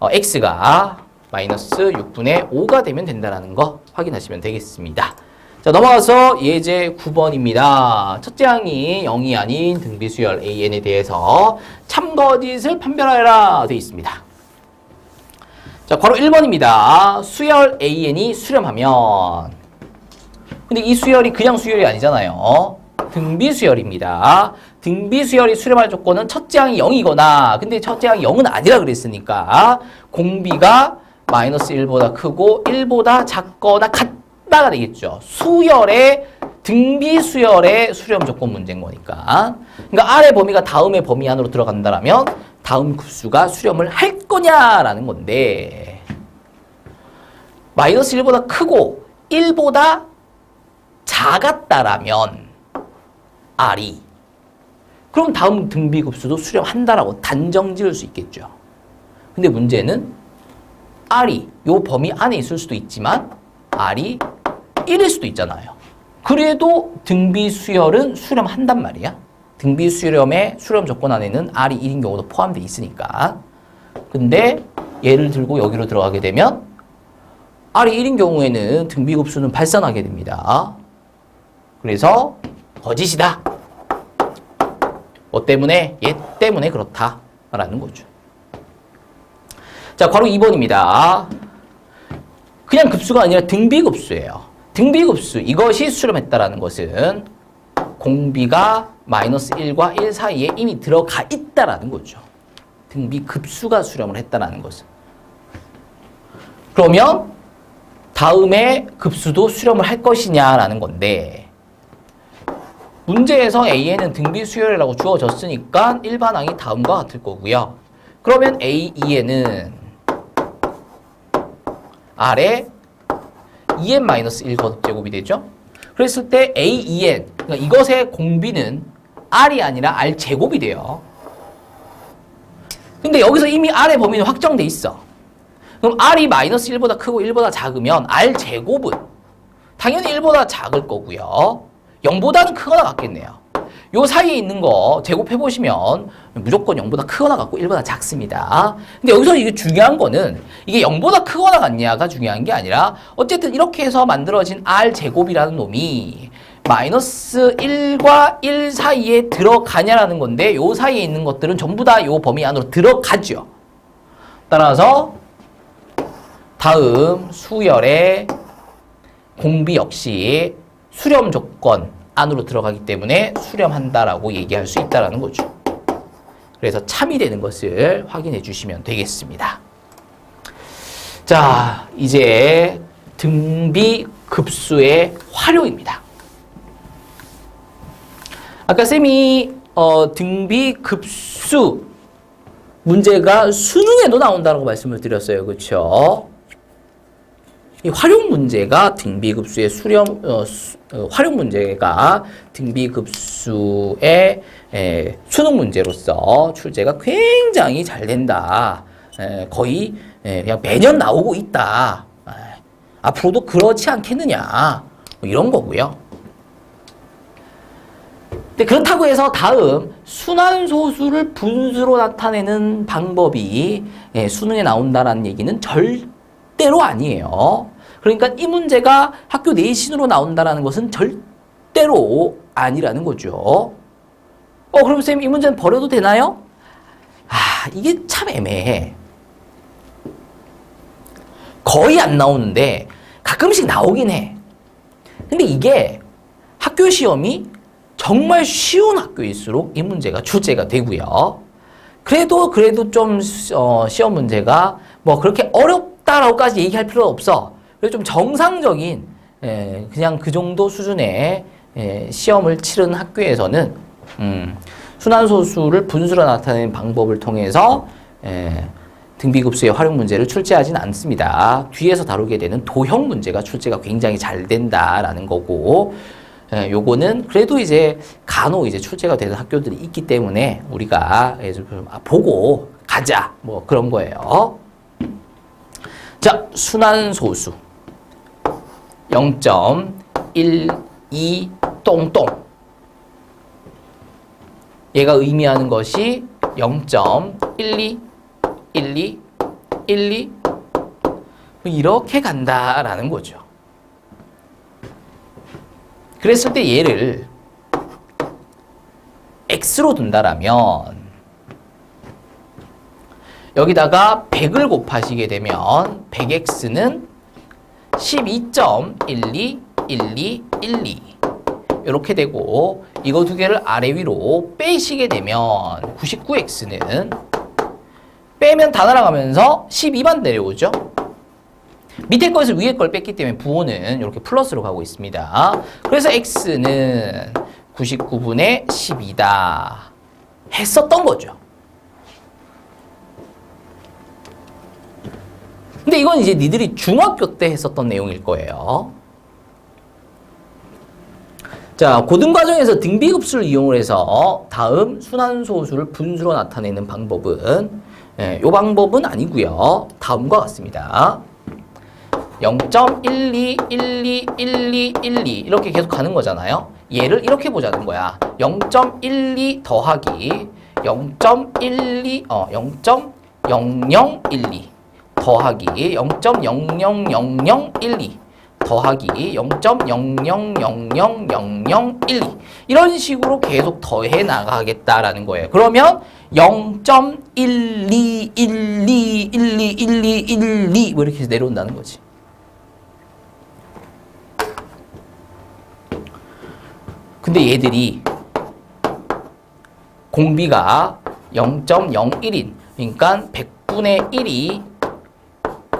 x가 마이너스 6분의 5가 되면 된다는 거 확인하시면 되겠습니다. 자, 넘어가서 예제 9번입니다. 첫째 항이 0이 아닌 등비수열 AN에 대해서 참거짓을 판별하여라 되어 있습니다. 자, 괄호 1번입니다. 수열 AN이 수렴하면, 근데 이 수열이 그냥 수열이 아니잖아요. 등비수열입니다. 등비수열이 수렴할 조건은 첫째 항이 0이거나, 근데 첫째 항이 0은 아니라 그랬으니까 공비가 마이너스 1보다 크고 1보다 작거나 같다가 되겠죠. 수열의 등비수열의 수렴 조건 문제인 거니까. 그러니까 아래 범위가 다음의 범위 안으로 들어간다라면 다음 급수가 수렴을 할 거냐라는 건데, 마이너스 1보다 크고 1보다 작았다라면 R이, 그럼 다음 등비급수도 수렴한다라고 단정 지을 수 있겠죠. 근데 문제는 R이 요 범위 안에 있을 수도 있지만 R이 1일 수도 있잖아요. 그래도 등비수열은 수렴한단 말이야. 등비수렴의 수렴 조건 안에는 R이 1인 경우도 포함되어 있으니까. 근데 예를 들고 여기로 들어가게 되면 R이 1인 경우에는 등비급수는 발산하게 됩니다. 그래서 거짓이다. 뭐 때문에? 얘 때문에 그렇다라는 거죠. 자, 괄호 2번입니다. 그냥 급수가 아니라 등비급수예요. 등비급수, 이것이 수렴했다라는 것은 공비가 마이너스 1과 1 사이에 이미 들어가 있다라는 거죠. 등비급수가 수렴을 했다라는 것은. 그러면 다음에 급수도 수렴을 할 것이냐라는 건데, 문제에서 A에는 등비수열이라고 주어졌으니까 일반항이 다음과 같을 거고요. 그러면 A2에는 R에 2n-1 거듭제곱이 되죠. 그랬을 때 A2n, 그러니까 이것의 공비는 R이 아니라 R제곱이 돼요. 근데 여기서 이미 R의 범위는 확정돼 있어. 그럼 R이 마이너스 1보다 크고 1보다 작으면 R제곱은 당연히 1보다 작을 거고요. 0보다는 크거나 같겠네요. 요 사이에 있는 거 제곱해보시면 무조건 0보다 크거나 같고 1보다 작습니다. 근데 여기서 이게 중요한 거는 이게 0보다 크거나 같냐가 중요한 게 아니라 어쨌든 이렇게 해서 만들어진 R제곱이라는 놈이 마이너스 1과 1 사이에 들어가냐라는 건데, 요 사이에 있는 것들은 전부 다 요 범위 안으로 들어가죠. 따라서 다음 수열의 공비 역시 수렴 조건 안으로 들어가기 때문에 수렴한다라고 얘기할 수 있다라는 거죠. 그래서 참이 되는 것을 확인해 주시면 되겠습니다. 자, 이제 등비급수의 활용입니다. 아까 쌤이 등비급수 문제가 수능에도 나온다고 말씀을 드렸어요. 그렇죠? 이 활용 문제가 등비급수의 활용 문제가 등비급수의 수능 문제로서 출제가 굉장히 잘 된다. 거의 그냥 매년 나오고 있다. 앞으로도 그렇지 않겠느냐. 뭐 이런 거고요. 근데 그렇다고 해서 다음 순환소수를 분수로 나타내는 방법이 수능에 나온다라는 얘기는 절대로 아니에요. 그러니까 이 문제가 학교 내신으로 나온다라는 것은 절대로 아니라는 거죠. 그럼 쌤, 이 문제는 버려도 되나요? 이게 참 애매해. 거의 안 나오는데 가끔씩 나오긴 해. 근데 이게 학교 시험이 정말 쉬운 학교일수록 이 문제가 출제가 되고요. 그래도 좀 시험 문제가 뭐 그렇게 어렵다라고까지 얘기할 필요는 없어. 그래서 좀 정상적인 그냥 그 정도 수준의 시험을 치른 학교에서는 순환소수를 분수로 나타내는 방법을 통해서 등비급수의 활용 문제를 출제하진 않습니다. 뒤에서 다루게 되는 도형 문제가 출제가 굉장히 잘 된다라는 거고, 요거는 그래도 이제 간혹 이제 출제가 되는 학교들이 있기 때문에 우리가 보고 가자 뭐 그런 거예요. 자, 순환소수 0.12 똥똥. 얘가 의미하는 것이 0.12 12, 12 이렇게 간다라는 거죠. 그랬을 때 얘를 x로 둔다라면 여기다가 100을 곱하시게 되면 100x는 12.121212 이렇게 되고 이거 두 개를 아래 위로 빼시게 되면 99x는 빼면 다 날아가면서 12만 내려오죠. 밑에 것을 위에 걸 뺐기 때문에 부호는 이렇게 플러스로 가고 있습니다. 그래서 x는 99분의 12다 했었던 거죠. 근데 이건 이제 니들이 중학교 때 했었던 내용일 거예요. 자, 고등과정에서 등비급수를 이용을 해서 다음 순환소수를 분수로 나타내는 방법은 이 방법은 아니고요. 다음과 같습니다. 0.12121212 이렇게 계속 가는 거잖아요. 얘를 이렇게 보자는 거야. 0.12 더하기 0.12 0.0012 더하기 0.000012 더하기 0.00000012 이런 식으로 계속 더해 나가겠다라는 거예요. 그러면 0.1212121212 뭐 이렇게 내려온다는 거지. 근데 얘들이 공비가 0.01인 그러니까 100분의 1이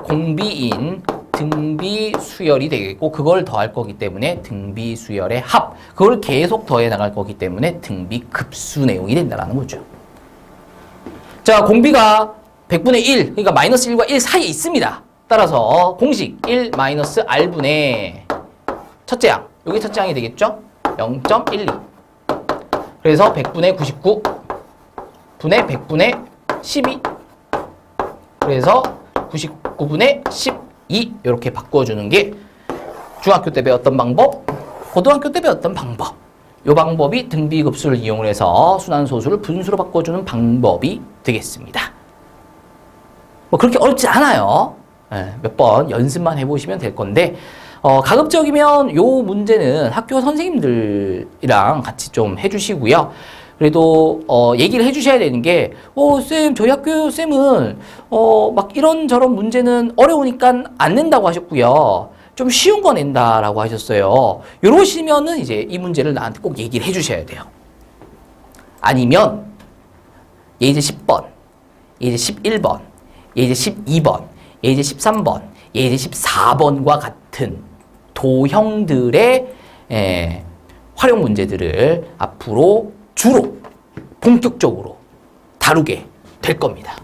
공비인 등비 수열이 되겠고 그걸 더할 거기 때문에 등비 수열의 합 그걸 계속 더해 나갈 거기 때문에 등비 급수 내용이 된다는 거죠. 자, 공비가 100분의 1 그러니까 마이너스 1과 1 사이에 있습니다. 따라서 공식 1 마이너스 r분의 첫째 항 여기 첫째 항이 되겠죠? 0.12 그래서 100분의 99 분의 100분의 12 그래서 99분의 12 이렇게 바꿔주는 게 중학교 때 배웠던 방법, 고등학교 때 배웠던 방법. 이 방법이 등비급수를 이용해서 순환소수를 분수로 바꿔주는 방법이 되겠습니다. 뭐 그렇게 어렵지 않아요. 몇 번 연습만 해보시면 될 건데 가급적이면 요 문제는 학교 선생님들이랑 같이 좀 해주시고요. 그래도 얘기를 해주셔야 되는 게 쌤 저희 학교 쌤은 막 이런저런 문제는 어려우니까 안 낸다고 하셨고요. 좀 쉬운 거 낸다라고 하셨어요. 이러시면은 이제 이 문제를 나한테 꼭 얘기를 해주셔야 돼요. 아니면 예제 10번, 예제 11번, 예제 12번, 예제 13번, 예제 14번과 같은 도형들의 활용 문제들을 앞으로 주로 본격적으로 다루게 될 겁니다.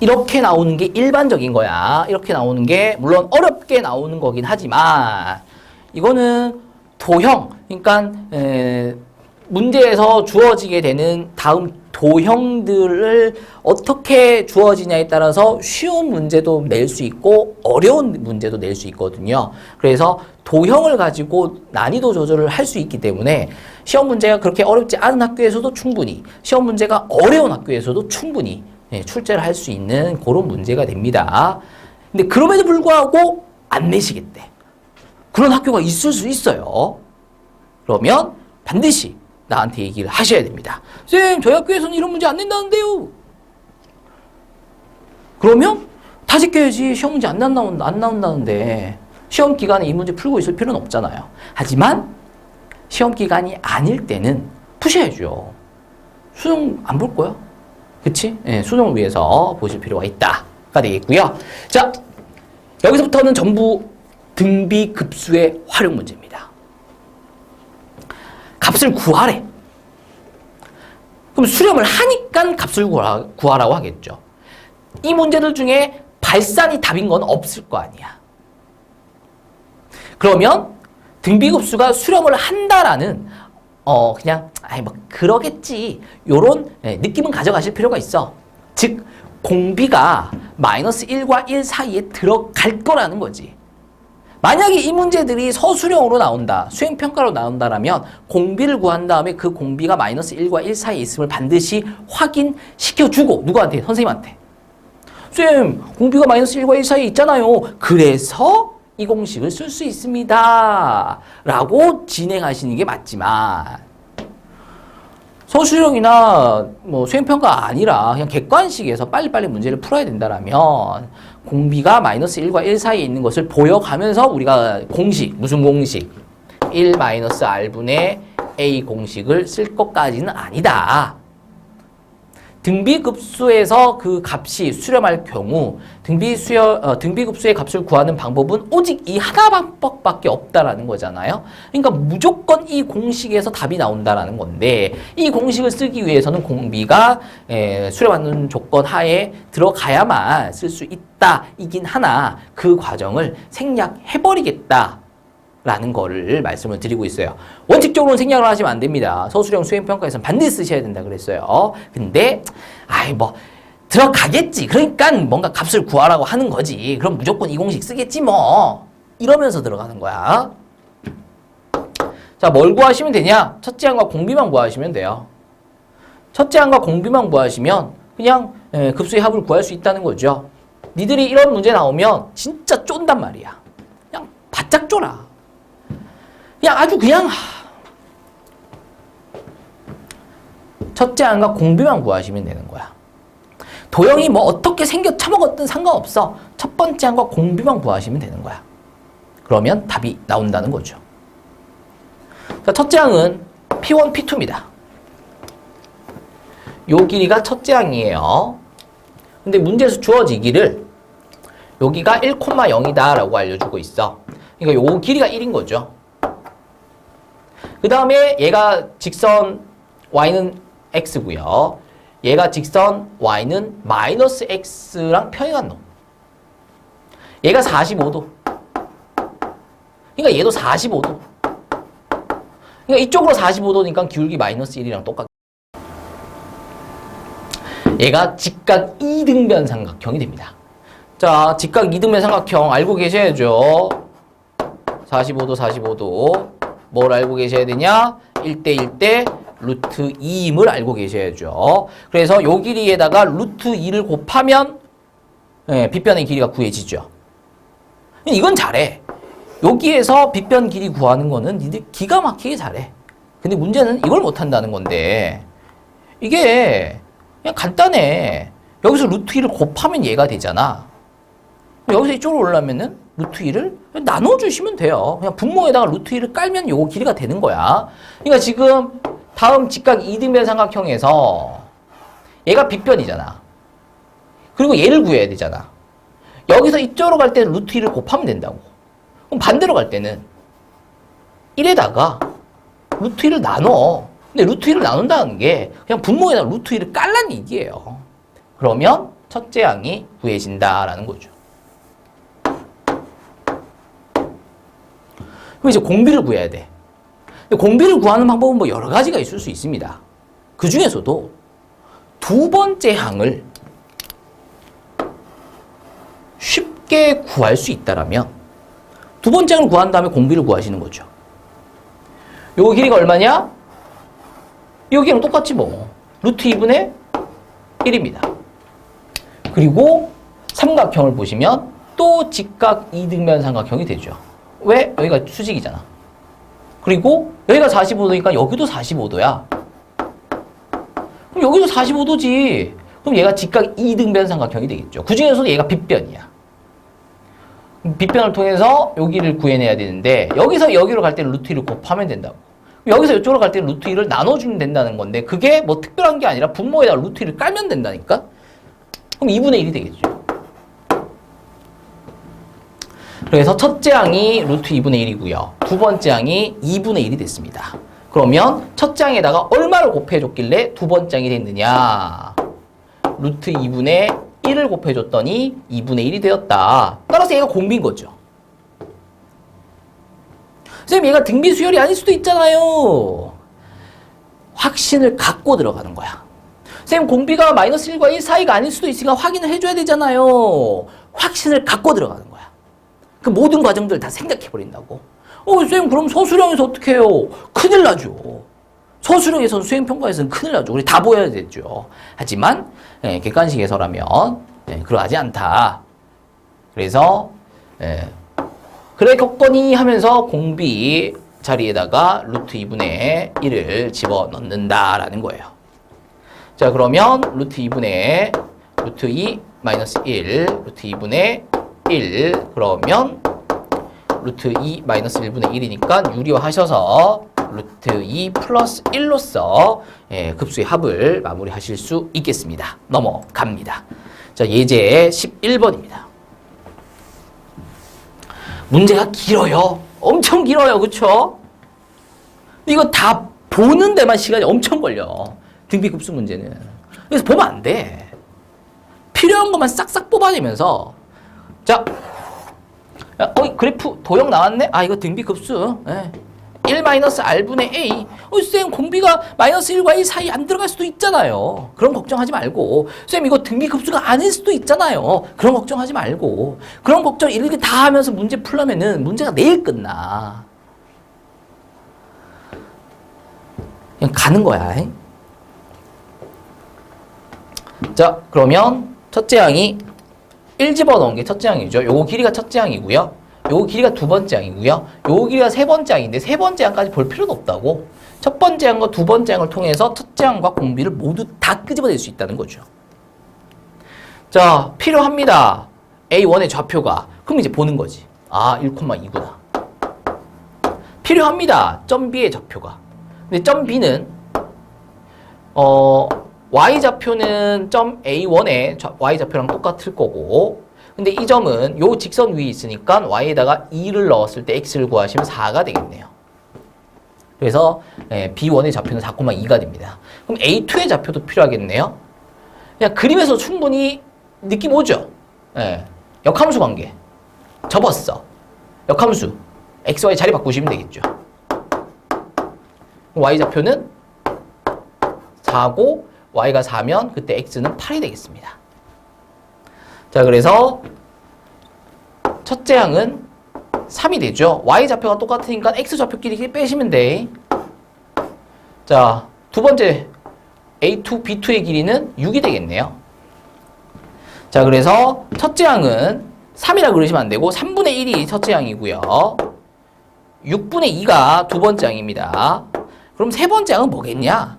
이렇게 나오는 게 일반적인 거야. 이렇게 나오는 게 물론 어렵게 나오는 거긴 하지만 이거는 도형, 그러니까 문제에서 주어지게 되는 다음 도형들을 어떻게 주어지냐에 따라서 쉬운 문제도 낼 수 있고 어려운 문제도 낼 수 있거든요. 그래서 도형을 가지고 난이도 조절을 할 수 있기 때문에 시험 문제가 그렇게 어렵지 않은 학교에서도 충분히, 시험 문제가 어려운 학교에서도 충분히 출제를 할 수 있는 그런 문제가 됩니다. 근데 그럼에도 불구하고 안 내시겠대. 그런 학교가 있을 수 있어요. 그러면 반드시 나한테 얘기를 하셔야 됩니다. 쌤, 저희 학교에서는 이런 문제 안 낸다는데요. 그러면 다시 깨야지. 시험 문제 안 나온다는데 시험 기간에 이 문제 풀고 있을 필요는 없잖아요. 하지만 시험 기간이 아닐 때는 푸셔야죠. 수능 안 볼 거야? 그치? 네, 수능을 위해서 보실 필요가 있다가 되겠고요. 자, 여기서부터는 전부 등비급수의 활용 문제입니다. 값을 구하래. 그럼 수렴을 하니까 값을 구하라고 하겠죠. 이 문제들 중에 발산이 답인 건 없을 거 아니야. 그러면 등비급수가 수렴을 한다라는 그냥 뭐 그러겠지 요런 느낌은 가져가실 필요가 있어. 즉 공비가 마이너스 1과 1 사이에 들어갈 거라는 거지. 만약에 이 문제들이 서술형으로 나온다, 수행평가로 나온다라면 공비를 구한 다음에 그 공비가 마이너스 1과 1 사이에 있음을 반드시 확인시켜주고, 누구한테? 선생님한테. 쌤, 공비가 마이너스 1과 1 사이에 있잖아요. 그래서 이 공식을 쓸 수 있습니다. 라고 진행하시는 게 맞지만, 서술형이나 뭐 수행평가 아니라 그냥 객관식에서 빨리빨리 문제를 풀어야 된다라면 공비가 마이너스 1과 1 사이에 있는 것을 보여가면서 우리가 공식, 무슨 공식? 1 마이너스 R분의 A 공식을 쓸 것까지는 아니다. 등비급수에서 그 값이 수렴할 경우 등비급수의 값을 구하는 방법은 오직 이 하나 방법밖에 없다라는 거잖아요. 그러니까 무조건 이 공식에서 답이 나온다라는 건데 이 공식을 쓰기 위해서는 공비가 수렴하는 조건 하에 들어가야만 쓸 수 있다 이긴 하나 그 과정을 생략해버리겠다. 라는 거를 말씀을 드리고 있어요. 원칙적으로는 생략을 하시면 안 됩니다. 서술형 수행평가에서는 반드시 쓰셔야 된다 그랬어요. 근데 뭐 들어가겠지. 그러니까 뭔가 값을 구하라고 하는 거지. 그럼 무조건 이 공식 쓰겠지 뭐. 이러면서 들어가는 거야. 자, 뭘 구하시면 되냐? 첫째 항과 공비만 구하시면 돼요. 첫째 항과 공비만 구하시면 그냥 급수의 합을 구할 수 있다는 거죠. 니들이 이런 문제 나오면 진짜 쫀단 말이야. 그냥 바짝 쫄아. 그냥 아주 그냥 첫째 항과 공비만 구하시면 되는 거야. 도형이 뭐 어떻게 생겨 처먹었든 상관없어. 첫 번째 항과 공비만 구하시면 되는 거야. 그러면 답이 나온다는 거죠. 자, 첫째 항은 P1, P2입니다. 요 길이가 첫째 항이에요. 근데 문제에서 주어지기를 여기가 1,0이다 라고 알려주고 있어. 그러니까 요 길이가 1인 거죠. 그 다음에 얘가 직선 y는 x고요. 얘가 직선 y는 마이너스 x랑 평행한 놈. 얘가 45도. 그러니까 얘도 45도. 그러니까 이쪽으로 45도니까 기울기 마이너스 1이랑 똑같아. 얘가 직각 2등변 삼각형이 됩니다. 자, 직각 2등변 삼각형 알고 계셔야죠. 45도, 45도. 뭘 알고 계셔야 되냐? 1대 1대 루트 2임을 알고 계셔야죠. 그래서 요 길이에다가 루트 2를 곱하면 빗변의 길이가 구해지죠. 이건 잘해. 여기에서 빗변 길이 구하는 거는 니들 기가 막히게 잘해. 근데 문제는 이걸 못한다는 건데 이게 그냥 간단해. 여기서 루트 2를 곱하면 얘가 되잖아. 여기서 이쪽으로 올라면은 루트 2를 나눠주시면 돼요. 그냥 분모에다가 루트 2를 깔면 요거 길이가 되는 거야. 그러니까 지금 다음 직각 이등변 삼각형에서 얘가 빗변이잖아. 그리고 얘를 구해야 되잖아. 여기서 이쪽으로 갈 때는 루트 2를 곱하면 된다고. 그럼 반대로 갈 때는 1에다가 루트 2를 나눠. 근데 루트 2를 나눈다는 게 그냥 분모에다 루트 2를 깔라는 얘기예요. 그러면 첫째 항이 구해진다라는 거죠. 그럼 이제 공비를 구해야 돼. 근데 공비를 구하는 방법은 뭐 여러 가지가 있을 수 있습니다. 그 중에서도 두 번째 항을 쉽게 구할 수 있다라면 두 번째 항을 구한 다음에 공비를 구하시는 거죠. 요 길이가 얼마냐? 여기랑 똑같지 뭐. 루트 2분의 1입니다. 그리고 삼각형을 보시면 또 직각 이등변 삼각형이 되죠. 왜? 여기가 수직이잖아. 그리고 여기가 45도니까 여기도 45도야. 그럼 여기도 45도지. 그럼 얘가 직각 이등변 삼각형이 되겠죠. 그 중에서도 얘가 빗변이야. 빗변을 통해서 여기를 구해내야 되는데 여기서 여기로 갈 때는 루트 2를 곱하면 된다고. 여기서 이쪽으로 갈 때는 루트 2를 나눠주면 된다는 건데 그게 뭐 특별한 게 아니라 분모에다 루트 2를 깔면 된다니까? 그럼 2분의 1이 되겠죠. 그래서 첫째 항이 루트 2분의 1이고요. 두 번째 항이 2분의 1이 됐습니다. 그러면 첫째 항에다가 얼마를 곱해줬길래 두 번째 항이 됐느냐? 루트 2분의 1을 곱해줬더니 2분의 1이 되었다. 따라서 얘가 공비인 거죠. 선생님 얘가 등비 수열이 아닐 수도 있잖아요. 확신을 갖고 들어가는 거야. 선생님 공비가 마이너스 1과 1 사이가 아닐 수도 있으니까 확인을 해줘야 되잖아요. 확신을 갖고 들어가는 거야. 그 모든 과정들 다 생각해버린다고. 선생님 그럼 서술형에서 어떻게 해요? 큰일 나죠. 서술형에서는 수행평가에서는 큰일 나죠. 우리 다 보여야 되죠. 하지만 객관식에서라면 그러하지 않다. 그래서 그래 겪거니 하면서 공비 자리에다가 루트 2분의 1을 집어넣는다라는 거예요. 자 그러면 루트 2분의 루트 2 마이너스 1 루트 2분의 1 그러면 루트 2 마이너스 1분의 1이니까 유리화하셔서 루트 2 플러스 1로서 급수의 합을 마무리하실 수 있겠습니다. 넘어갑니다. 자 예제 11번입니다. 문제가 길어요. 엄청 길어요. 그쵸? 이거 다 보는 데만 시간이 엄청 걸려. 등비급수 문제는. 그래서 보면 안 돼. 필요한 것만 싹싹 뽑아내면서 자, 그래프 도형 나왔네? 아, 이거 등비급수. 1-R분의 A. 쌤, 공비가 마이너스 1과 1 사이 안 들어갈 수도 있잖아요. 그런 걱정하지 말고. 쌤, 이거 등비급수가 아닐 수도 있잖아요. 그런 걱정하지 말고. 그런 걱정 이렇게 다 하면서 문제 풀려면은 문제가 내일 끝나. 그냥 가는 거야. 자, 그러면 첫째 항이 1 집어넣은 게 첫째 항이죠. 요거 길이가 첫째 항이고요. 요거 길이가 두 번째 항이고요. 요거 길이가 세 번째 항인데 세 번째 항까지 볼 필요도 없다고. 첫 번째 항과 두 번째 항을 통해서 첫째 항과 공비를 모두 다 끄집어낼 수 있다는 거죠. 자, 필요합니다. A1의 좌표가. 그럼 이제 보는 거지. 아, 1,2구나. 필요합니다. 점 B의 좌표가. 근데 점 B는 Y좌표는 점 A1의 Y좌표랑 똑같을 거고 근데 이 점은 요 직선 위에 있으니까 Y에다가 2를 넣었을 때 X를 구하시면 4가 되겠네요. 그래서 B1의 좌표는 4,2가 됩니다. 그럼 A2의 좌표도 필요하겠네요. 그냥 그림에서 충분히 느낌 오죠? 역함수 관계. 접었어. 역함수. XY 자리 바꾸시면 되겠죠. Y좌표는 4고 Y가 4면 그때 X는 8이 되겠습니다. 자, 그래서 첫째 항은 3이 되죠. Y좌표가 똑같으니까 X좌표끼리 빼시면 돼. 자, 두 번째 A2, B2의 길이는 6이 되겠네요. 자, 그래서 첫째 항은 3이라 그러시면 안 되고 3분의 1이 첫째 항이고요. 6분의 2가 두 번째 항입니다. 그럼 세 번째 항은 뭐겠냐?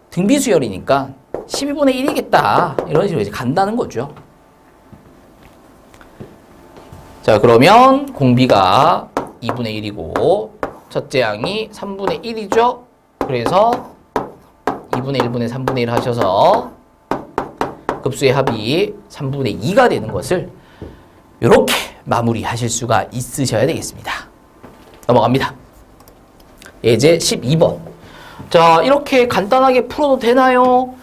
등비수열이니까 12분의 1이겠다. 이런 식으로 이제 간다는 거죠. 자, 그러면 공비가 2분의 1이고 첫째 항이 3분의 1이죠. 그래서 2분의 1분의 3분의 1 하셔서 급수의 합이 3분의 2가 되는 것을 이렇게 마무리하실 수가 있으셔야 되겠습니다. 넘어갑니다. 예제 12번. 자, 이렇게 간단하게 풀어도 되나요?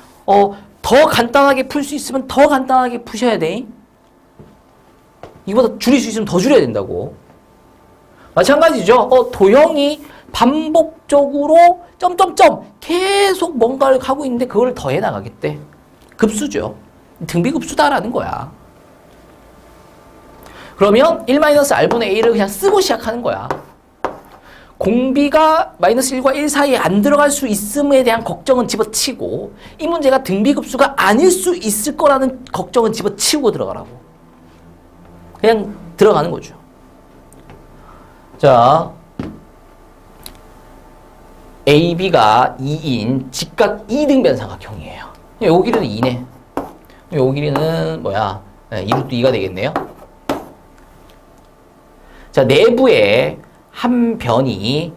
더 간단하게 풀 수 있으면 더 간단하게 푸셔야 돼. 이거보다 줄일 수 있으면 더 줄여야 된다고. 마찬가지죠. 도형이 반복적으로 점점점 계속 뭔가를 하고 있는데 그걸 더해 나가겠대. 급수죠. 등비급수다라는 거야. 그러면 1-r분의 a를 그냥 쓰고 시작하는 거야. 공비가 마이너스 1과 1 사이에 안 들어갈 수 있음에 대한 걱정은 집어치고 이 문제가 등비급수가 아닐 수 있을 거라는 걱정은 집어치우고 들어가라고. 그냥 들어가는 거죠. 자, AB가 2인 직각 2등변 삼각형이에요. 요 길이는 2네. 요 길이는 뭐야? 2루트 2가 되겠네요. 자, 내부에 한 변이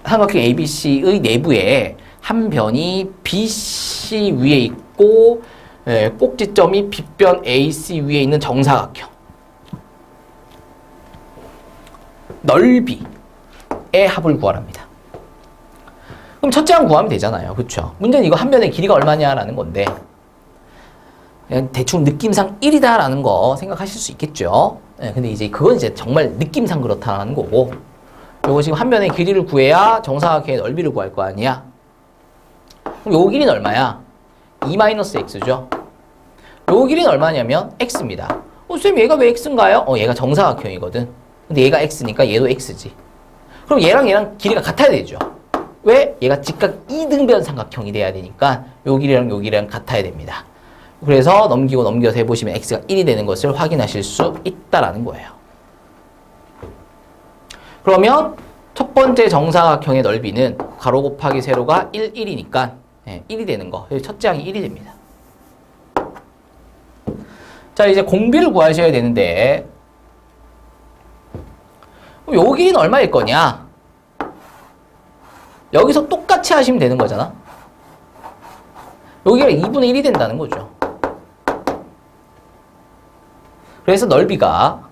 삼각형 ABC의 내부에 한 변이 BC 위에 있고 꼭지점이 빗변 AC 위에 있는 정사각형. 넓이의 합을 구하랍니다. 그럼 첫째 항 구하면 되잖아요. 그렇죠? 문제는 이거 한 변의 길이가 얼마냐라는 건데 그냥 대충 느낌상 1이다라는 거 생각하실 수 있겠죠. 근데 이제 그건 이제 정말 느낌상 그렇다는 거고 요거 지금 한 변의 길이를 구해야 정사각형의 넓이를 구할 거 아니야. 그럼 요 길이는 얼마야? 2-x죠. 요 길이는 얼마냐면 x입니다. 쌤 얘가 왜 x인가요? 얘가 정사각형이거든. 근데 얘가 x니까 얘도 x지. 그럼 얘랑 길이가 같아야 되죠. 왜? 얘가 직각 2등변 삼각형이 돼야 되니까 요 길이랑 같아야 됩니다. 그래서 넘겨서 해보시면 x가 1이 되는 것을 확인하실 수 있다라는 거예요. 그러면 첫 번째 정사각형의 넓이는 가로 곱하기 세로가 1, 1이니까 1이 되는 거. 첫째 항이 1이 됩니다. 자, 이제 공비를 구하셔야 되는데 요 길이는 얼마일 거냐? 여기서 똑같이 하시면 되는 거잖아. 여기가 2분의 1이 된다는 거죠. 그래서 넓이가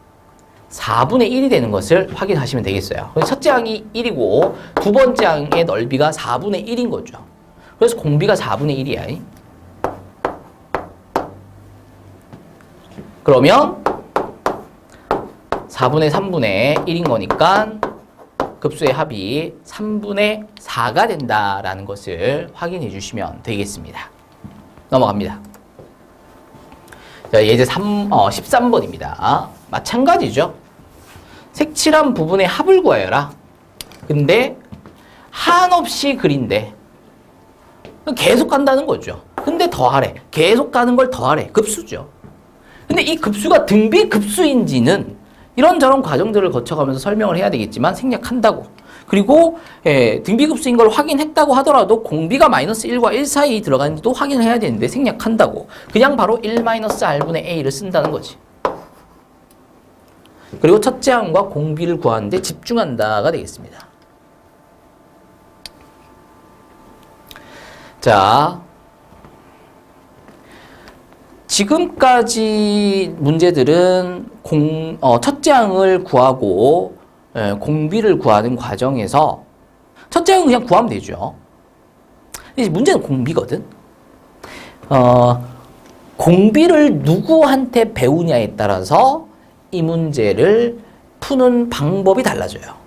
4분의 1이 되는 것을 확인하시면 되겠어요. 첫째 항이 1이고 두 번째 항의 넓이가 4분의 1인 거죠. 그래서 공비가 4분의 1이야. 그러면 4분의 3분의 1인 거니까 급수의 합이 3분의 4가 된다라는 것을 확인해 주시면 되겠습니다. 넘어갑니다. 자, 예제 13번입니다. 마찬가지죠. 색칠한 부분의 합을 구하여라. 근데 한없이 그린데 계속 간다는 거죠. 근데 더하래. 계속 가는 걸 더하래. 급수죠. 근데 이 급수가 등비급수인지는 이런저런 과정들을 거쳐가면서 설명을 해야 되겠지만 생략한다고. 그리고 등비급수인 걸 확인했다고 하더라도 공비가 마이너스 1과 1 사이에 들어가는지도 확인해야 되는데 생략한다고. 그냥 바로 1-r분의 a를 쓴다는 거지. 그리고 첫째 항과 공비를 구하는데 집중한다가 되겠습니다. 자, 지금까지 문제들은 첫째 항을 구하고 공비를 구하는 과정에서 첫째 항은 그냥 구하면 되죠. 근데 문제는 공비거든. 공비를 누구한테 배우냐에 따라서 이 문제를 푸는 방법이 달라져요.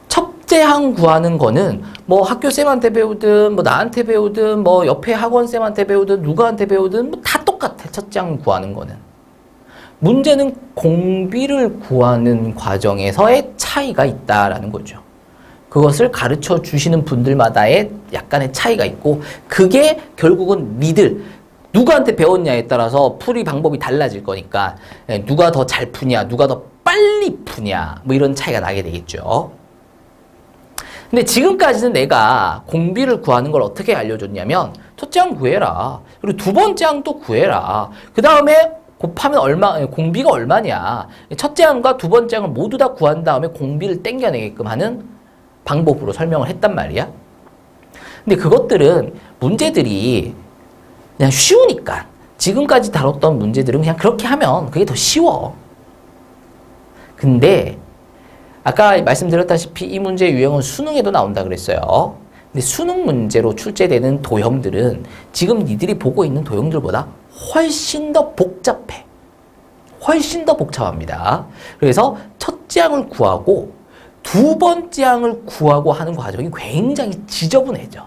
첫째 항 구하는 거는 뭐 학교쌤한테 배우든 뭐 나한테 배우든 뭐 옆에 학원쌤한테 배우든 누구한테 배우든 뭐 다 똑같아. 첫째 항 구하는 거는. 문제는 공비를 구하는 과정에서의 차이가 있다라는 거죠. 그것을 가르쳐 주시는 분들마다의 약간의 차이가 있고 그게 결국은 니들 누구한테 배웠냐에 따라서 풀이 방법이 달라질 거니까 누가 더 잘 푸냐 누가 더 빨리 푸냐 뭐 이런 차이가 나게 되겠죠. 근데 지금까지는 내가 공비를 구하는 걸 어떻게 알려줬냐면 첫째 항 구해라. 그리고 두 번째 항도 구해라. 그 다음에 곱하면 얼마, 공비가 얼마냐. 첫째 항과 두 번째 항을 모두 다 구한 다음에 공비를 땡겨내게끔 하는 방법으로 설명을 했단 말이야. 근데 그것들은 문제들이 그냥 쉬우니까 지금까지 다뤘던 문제들은 그냥 그렇게 하면 그게 더 쉬워. 근데 아까 말씀드렸다시피 이 문제의 유형은 수능에도 나온다 그랬어요. 근데 수능 문제로 출제되는 도형들은 지금 니들이 보고 있는 도형들보다 훨씬 더 복잡해. 훨씬 더 복잡합니다. 그래서 첫째 항을 구하고 두 번째 항을 구하고 하는 과정이 굉장히 지저분해져.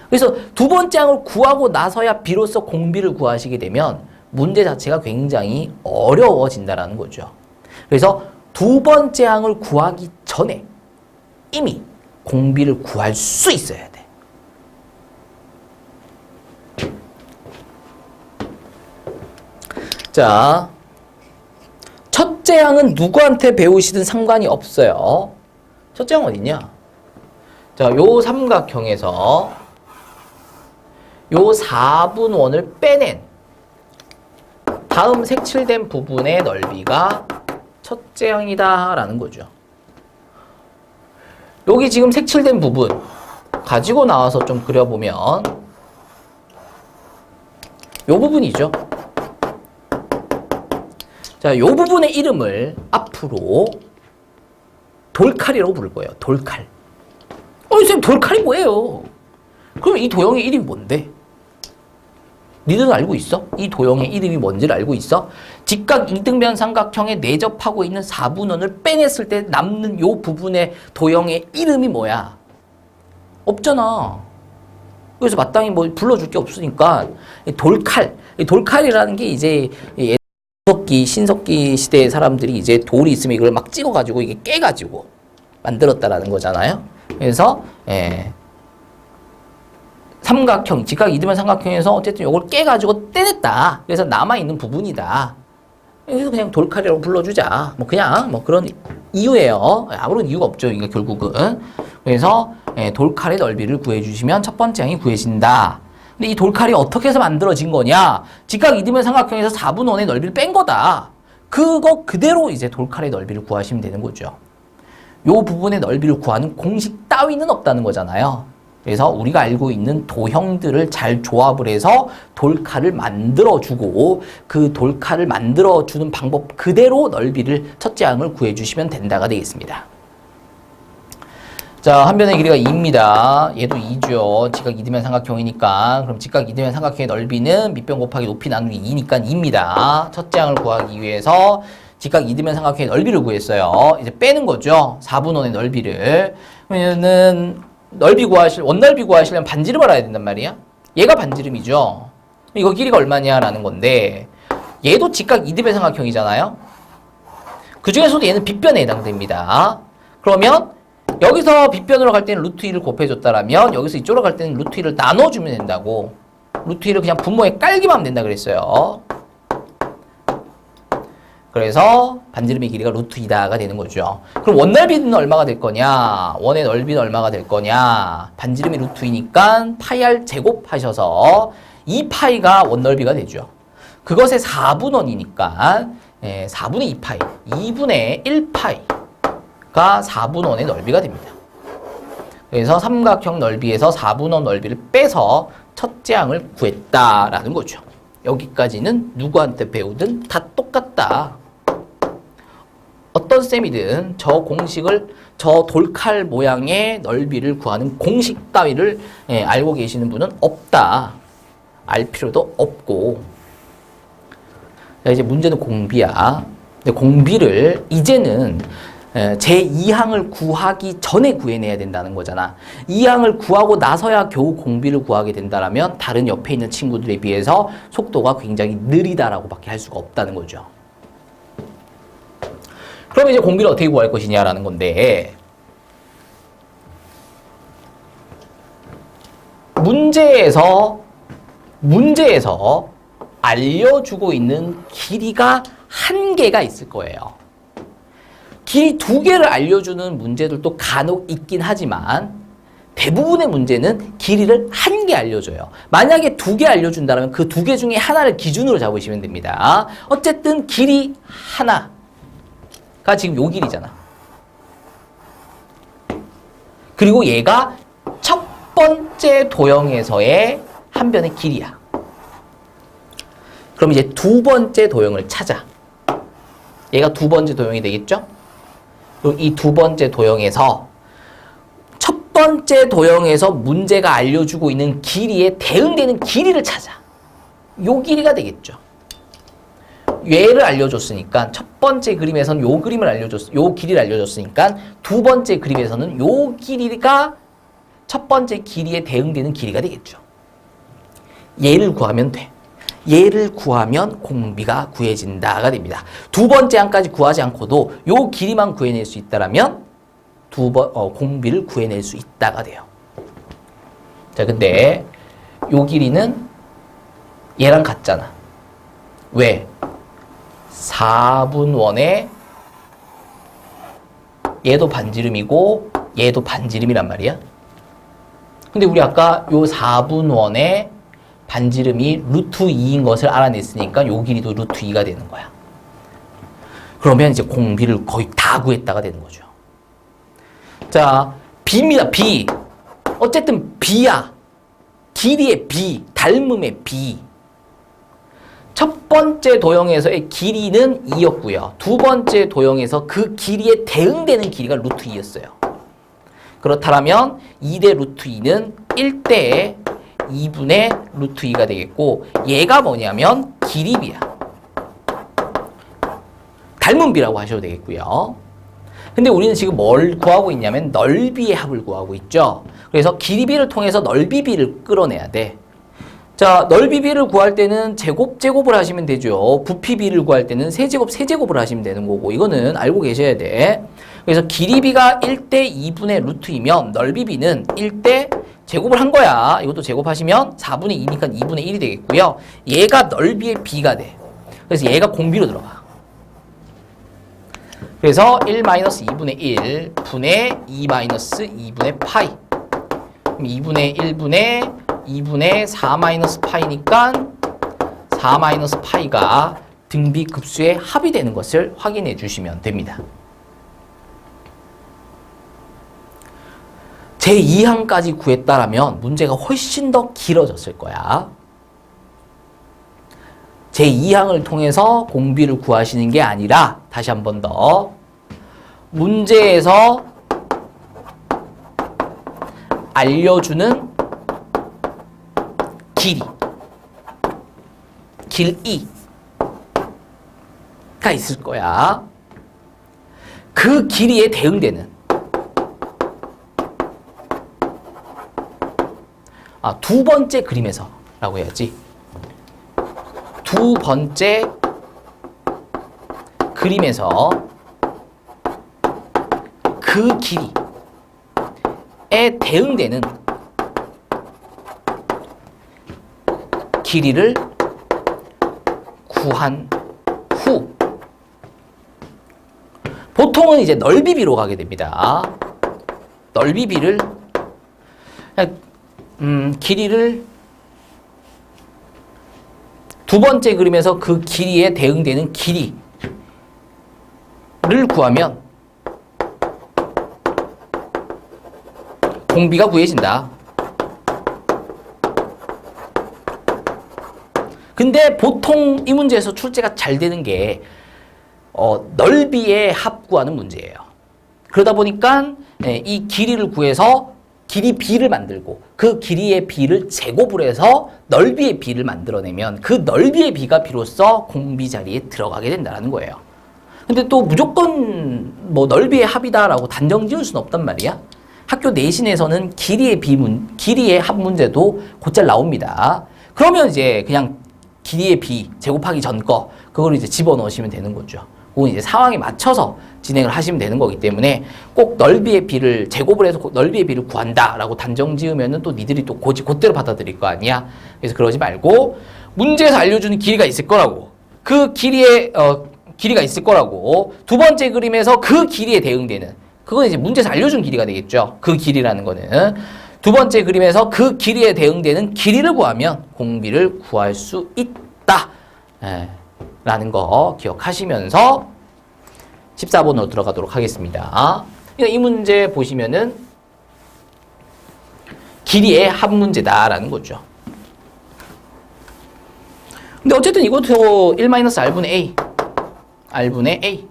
그래서 두 번째 항을 구하고 나서야 비로소 공비를 구하시게 되면 문제 자체가 굉장히 어려워진다는 거죠. 그래서 두 번째 항을 구하기 전에 이미 공비를 구할 수 있어야 돼. 자, 첫째 항은 누구한테 배우시든 상관이 없어요. 첫째 항 어딨냐? 자, 요 삼각형에서 요 4분원을 빼낸 다음 색칠된 부분의 넓이가 첫째 항이다 라는 거죠. 여기 지금 색칠된 부분 가지고 나와서 좀 그려보면 요 부분이죠. 자, 요 부분의 이름을 앞으로 돌칼이라고 부를 거예요. 돌칼. 선생님 돌칼이 뭐예요? 그럼 이 도형의 이름이 뭔데? 니들은 알고 있어? 이 도형의 이름이 뭔지를 알고 있어? 직각 이등변 삼각형에 내접하고 있는 4분원을 빼냈을 때 남는 요 부분의 도형의 이름이 뭐야? 없잖아. 그래서 마땅히 뭐 불러줄 게 없으니까 돌칼. 돌칼이라는 게 이제 신석기 시대의 사람들이 이제 돌이 있으면 이걸 막 찍어가지고 이게 깨가지고 만들었다라는 거잖아요. 그래서 삼각형, 직각 이등변 삼각형에서 어쨌든 이걸 깨가지고 떼냈다. 그래서 남아있는 부분이다. 그래서 그냥 돌칼이라고 불러주자. 뭐 그냥 뭐 그런 이유예요. 아무런 이유가 없죠. 이게 결국은. 그래서 돌칼의 넓이를 구해주시면 첫 번째 항이 구해진다. 근데 이 돌칼이 어떻게 해서 만들어진 거냐? 직각 이등변 삼각형에서 4분원의 넓이를 뺀 거다. 그거 그대로 이제 돌칼의 넓이를 구하시면 되는 거죠. 요 부분의 넓이를 구하는 공식 따위는 없다는 거잖아요. 그래서 우리가 알고 있는 도형들을 잘 조합을 해서 돌칼을 만들어주고 그 돌칼을 만들어주는 방법 그대로 넓이를 첫째 항을 구해주시면 된다가 되겠습니다. 자, 한 변의 길이가 2입니다. 얘도 2죠. 직각 이등변 삼각형이니까. 그럼 직각 이등변 삼각형의 넓이는 밑변 곱하기 높이 나누기 2니까 2입니다. 첫째 항을 구하기 위해서 직각 이등변 삼각형의 넓이를 구했어요. 이제 빼는 거죠. 4분원의 넓이를. 그러면은 원넓이 구하시려면 반지름을 알아야 된단 말이야. 얘가 반지름이죠. 이거 길이가 얼마냐라는 건데 얘도 직각 이등변 삼각형이잖아요. 그 중에서도 얘는 빗변에 해당됩니다. 그러면 여기서 빗변으로 갈 때는 루트 2를 곱해줬다라면 여기서 이쪽으로 갈 때는 루트 2를 나눠주면 된다고. 루트 2를 그냥 분모에 깔기만 하면 된다 그랬어요. 그래서 반지름의 길이가 루트 2다가 되는 거죠. 그럼 원 넓이는 얼마가 될 거냐? 원의 넓이는 얼마가 될 거냐? 반지름이 루트 2니까 파이 r 제곱 하셔서 2파이가 원 넓이가 되죠. 그것의 4분원이니까 4분의 2파이, 2분의 1파이가 4분원의 넓이가 됩니다. 그래서 삼각형 넓이에서 4분원 넓이를 빼서 첫째 항을 구했다라는 거죠. 여기까지는 누구한테 배우든 다 똑같다. 어떤 쌤이든 저 공식을, 저 돌칼 모양의 넓이를 구하는 공식 따위를 알고 계시는 분은 없다. 알 필요도 없고. 자, 이제 문제는 공비야. 근데 공비를 이제는 제2항을 구하기 전에 구해내야 된다는 거잖아. 2항을 구하고 나서야 겨우 공비를 구하게 된다면 다른 옆에 있는 친구들에 비해서 속도가 굉장히 느리다라고 밖에 할 수가 없다는 거죠. 그럼 이제 공비를 어떻게 구할 것이냐라는 건데 문제에서 알려주고 있는 길이가 한 개가 있을 거예요. 길이 2개를 알려주는 문제들도 간혹 있긴 하지만 대부분의 문제는 길이를 한 개 알려줘요. 만약에 두 개 알려준다면 그 두 개 중에 하나를 기준으로 잡으시면 됩니다. 어쨌든 길이 하나가 지금 요 길이잖아. 그리고 얘가 첫 번째 도형에서의 한 변의 길이야. 그럼 이제 두 번째 도형을 찾아. 얘가 두 번째 도형이 되겠죠? 그리고 이 두 번째 도형에서 첫 번째 도형에서 문제가 알려주고 있는 길이에 대응되는 길이를 찾아. 요 길이가 되겠죠. 얘를 알려줬으니까 첫 번째 그림에서는 요 길이를 알려줬으니까 두 번째 그림에서는 요 길이가 첫 번째 길이에 대응되는 길이가 되겠죠. 얘를 구하면 돼. 얘를 구하면 공비가 구해진다가 됩니다. 두 번째 항까지 구하지 않고도 요 길이만 구해낼 수 있다라면 공비를 구해낼 수 있다가 돼요. 자, 근데 요 길이는 얘랑 같잖아. 왜? 4분원에 얘도 반지름이고 얘도 반지름이란 말이야. 근데 우리 아까 요 4분원에 반지름이 루트 2인 것을 알아냈으니까 요 길이도 루트 2가 되는 거야. 그러면 이제 공비를 거의 다 구했다가 되는 거죠. 자, B입니다. B. 어쨌든 B야. 길이의 B, 닮음의 B. 첫 번째 도형에서의 길이는 2였고요. 두 번째 도형에서 그 길이에 대응되는 길이가 루트 2였어요. 그렇다면 2대 루트 2는 1대에 2분의 루트 2가 되겠고 얘가 뭐냐면 길이 B야. 닮은 B라고 하셔도 되겠고요. 근데 우리는 지금 뭘 구하고 있냐면 넓이의 합을 구하고 있죠. 그래서 길이 B를 통해서 넓이 B를 끌어내야 돼. 자, 넓이 B를 구할 때는 제곱을 하시면 되죠. 부피 B를 구할 때는 세제곱을 하시면 되는 거고 이거는 알고 계셔야 돼. 그래서 길이 B가 1대 2분의 루트 2면 넓이 B는 1대 제곱을 한 거야. 이것도 제곱하시면 4분의 2니까 2분의 1이 되겠고요. 얘가 넓이의 B가 돼. 그래서 얘가 공비로 들어가. 그래서 1-2분의 1 분의 2-2분의 파이. 2분의 1분의 2분의 4-파이니까 4-파이가 등비급수의 합이 되는 것을 확인해 주시면 됩니다. 제2항까지 구했다라면 문제가 훨씬 더 길어졌을 거야. 제2항을 통해서 공비를 구하시는 게 아니라 다시 한 번 더 문제에서 알려주는 길이가 있을 거야. 그 길이에 대응되는 두 번째 그림에서 라고 해야지. 두 번째 그림에서 그 길이에 대응되는 길이를 구한 후 보통은 이제 넓이 B로 가게 됩니다. 넓이 B를 길이를 두 번째 그림에서 그 길이에 대응되는 길이를 구하면 공비가 구해진다. 근데 보통 이 문제에서 출제가 잘 되는 게 넓이의 합 구하는 문제예요. 그러다 보니까 이 길이를 구해서 길이 B를 만들고 그 길이의 B를 제곱을 해서 넓이의 B를 만들어내면 그 넓이의 B가 비로소 공비 자리에 들어가게 된다는 거예요. 근데 또 무조건 뭐 넓이의 합이다라고 단정 지을 수는 없단 말이야. 학교 내신에서는 길이의 합 문제도 곧잘 나옵니다. 그러면 이제 그냥 길이의 B 제곱하기 전 거 그걸 이제 집어넣으시면 되는 거죠. 그건 이제 상황에 맞춰서 진행을 하시면 되는 거기 때문에 꼭 넓이의 B를 제곱을 해서 넓이의 B를 구한다라고 단정 지으면은 또 니들이 또 그대로 받아들일 거 아니야. 그래서 그러지 말고 문제에서 알려주는 길이가 있을 거라고. 그 길이의 길이가 있을 거라고. 두 번째 그림에서 그 길이에 대응되는 그건 이제 문제에서 알려준 길이가 되겠죠. 그 길이라는 거는. 두 번째 그림에서 그 길이에 대응되는 길이를 구하면 공비를 구할 수 있다. 라는 거 기억하시면서 14번으로 들어가도록 하겠습니다. 이 문제 보시면은 길이의 합 문제다라는 거죠. 근데 어쨌든 이것도 1-R분의 A, R분의 A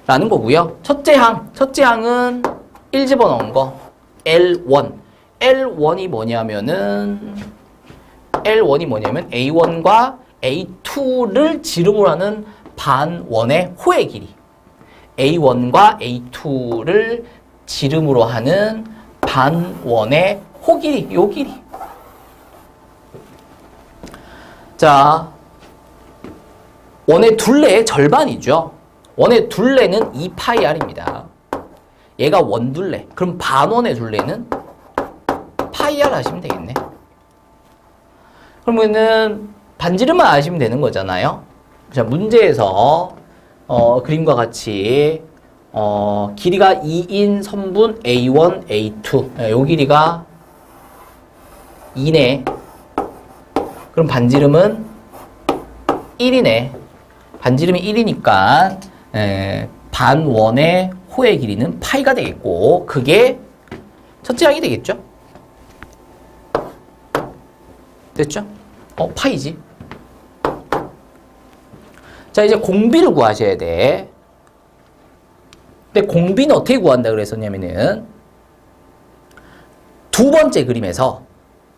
라는 거고요. 첫째 항은 1 집어넣은 거 L1. L1이 뭐냐면 A1과 A2를 지름으로 하는 반원의 호의 길이. A1과 A2를 지름으로 하는 반원의 호 길이, 요 길이. 자, 원의 둘레의 절반이죠. 원의 둘레는 2파이R입니다. 얘가 원둘레. 그럼 반원의 둘레는 파이R 하시면 되겠네. 그러면은 반지름만 아시면 되는 거잖아요. 자, 문제에서 그림과 같이 길이가 2인 선분 A1, A2. 요 길이가 2네. 그럼 반지름은 1이네. 반지름이 1이니까 반원의 호의 길이는 파이가 되겠고 그게 첫째 항이 되겠죠? 됐죠? 파이지. 자, 이제 공비를 구하셔야 돼. 근데 공비는 어떻게 구한다 그랬었냐면은 두 번째 그림에서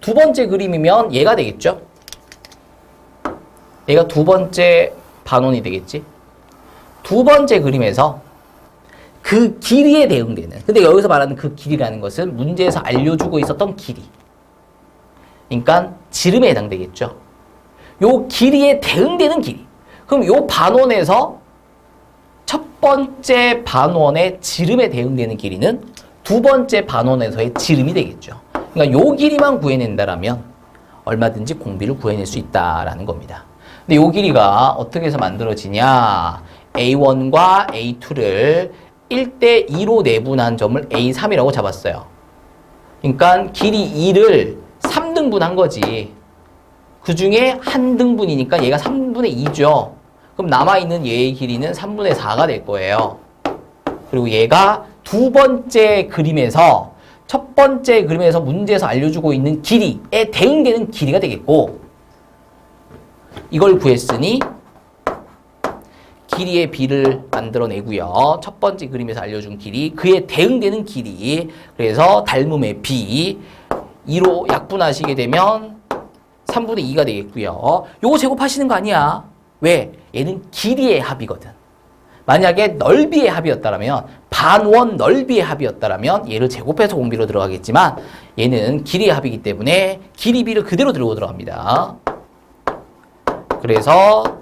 두 번째 그림이면 얘가 되겠죠? 얘가 두 번째 반원이 되겠지? 두 번째 그림에서 그 길이에 대응되는, 근데 여기서 말하는 그 길이라는 것은 문제에서 알려주고 있었던 길이. 그러니까 지름에 해당되겠죠. 요 길이에 대응되는 길이. 그럼 요 반원에서 첫 번째 반원의 지름에 대응되는 길이는 두 번째 반원에서의 지름이 되겠죠. 그러니까 요 길이만 구해낸다라면 얼마든지 공비를 구해낼 수 있다라는 겁니다. 근데 요 길이가 어떻게 해서 만들어지냐? A1과 A2를 1대2로 내분한 점을 A3이라고 잡았어요. 그러니까 길이 2를 3등분한 거지. 그 중에 한 등분이니까 얘가 3분의 2죠. 그럼 남아있는 얘의 길이는 3분의 4가 될 거예요. 그리고 얘가 두 번째 그림에서 첫 번째 그림에서 문제에서 알려주고 있는 길이에 대응되는 길이가 되겠고, 이걸 구했으니 길이의 비를 만들어내고요. 첫 번째 그림에서 알려준 길이, 그에 대응되는 길이, 그래서 닮음의 비 2로 약분하시게 되면 3분의 2가 되겠고요. 요거 제곱하시는 거 아니야. 왜? 얘는 길이의 합이거든. 만약에 넓이의 합이었다면, 반원 넓이의 합이었다면 얘를 제곱해서 공비로 들어가겠지만 얘는 길이의 합이기 때문에 길이 비를 그대로 들고 들어갑니다. 그래서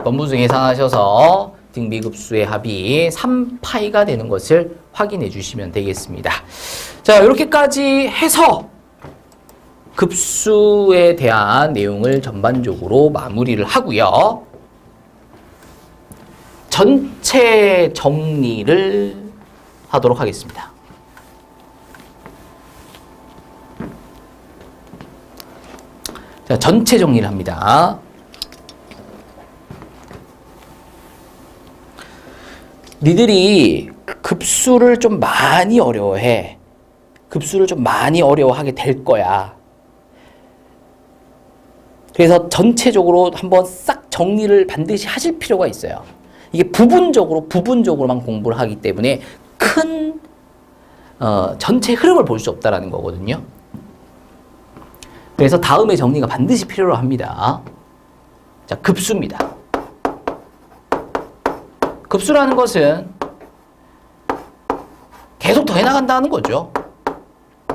넘부수 계산하셔서 등비급수의 합이 3파이가 되는 것을 확인해 주시면 되겠습니다. 자, 이렇게까지 해서 급수에 대한 내용을 전반적으로 마무리를 하고요. 전체 정리를 하도록 하겠습니다. 자, 전체 정리를 합니다. 니들이 급수를 좀 많이 어려워해. 급수를 좀 많이 어려워하게 될 거야. 그래서 전체적으로 한번 싹 정리를 반드시 하실 필요가 있어요. 이게 부분적으로만 공부를 하기 때문에 큰 전체 흐름을 볼 수 없다라는 거거든요. 그래서 다음에 정리가 반드시 필요로 합니다. 자, 급수입니다. 급수라는 것은 계속 더해 나간다는 거죠.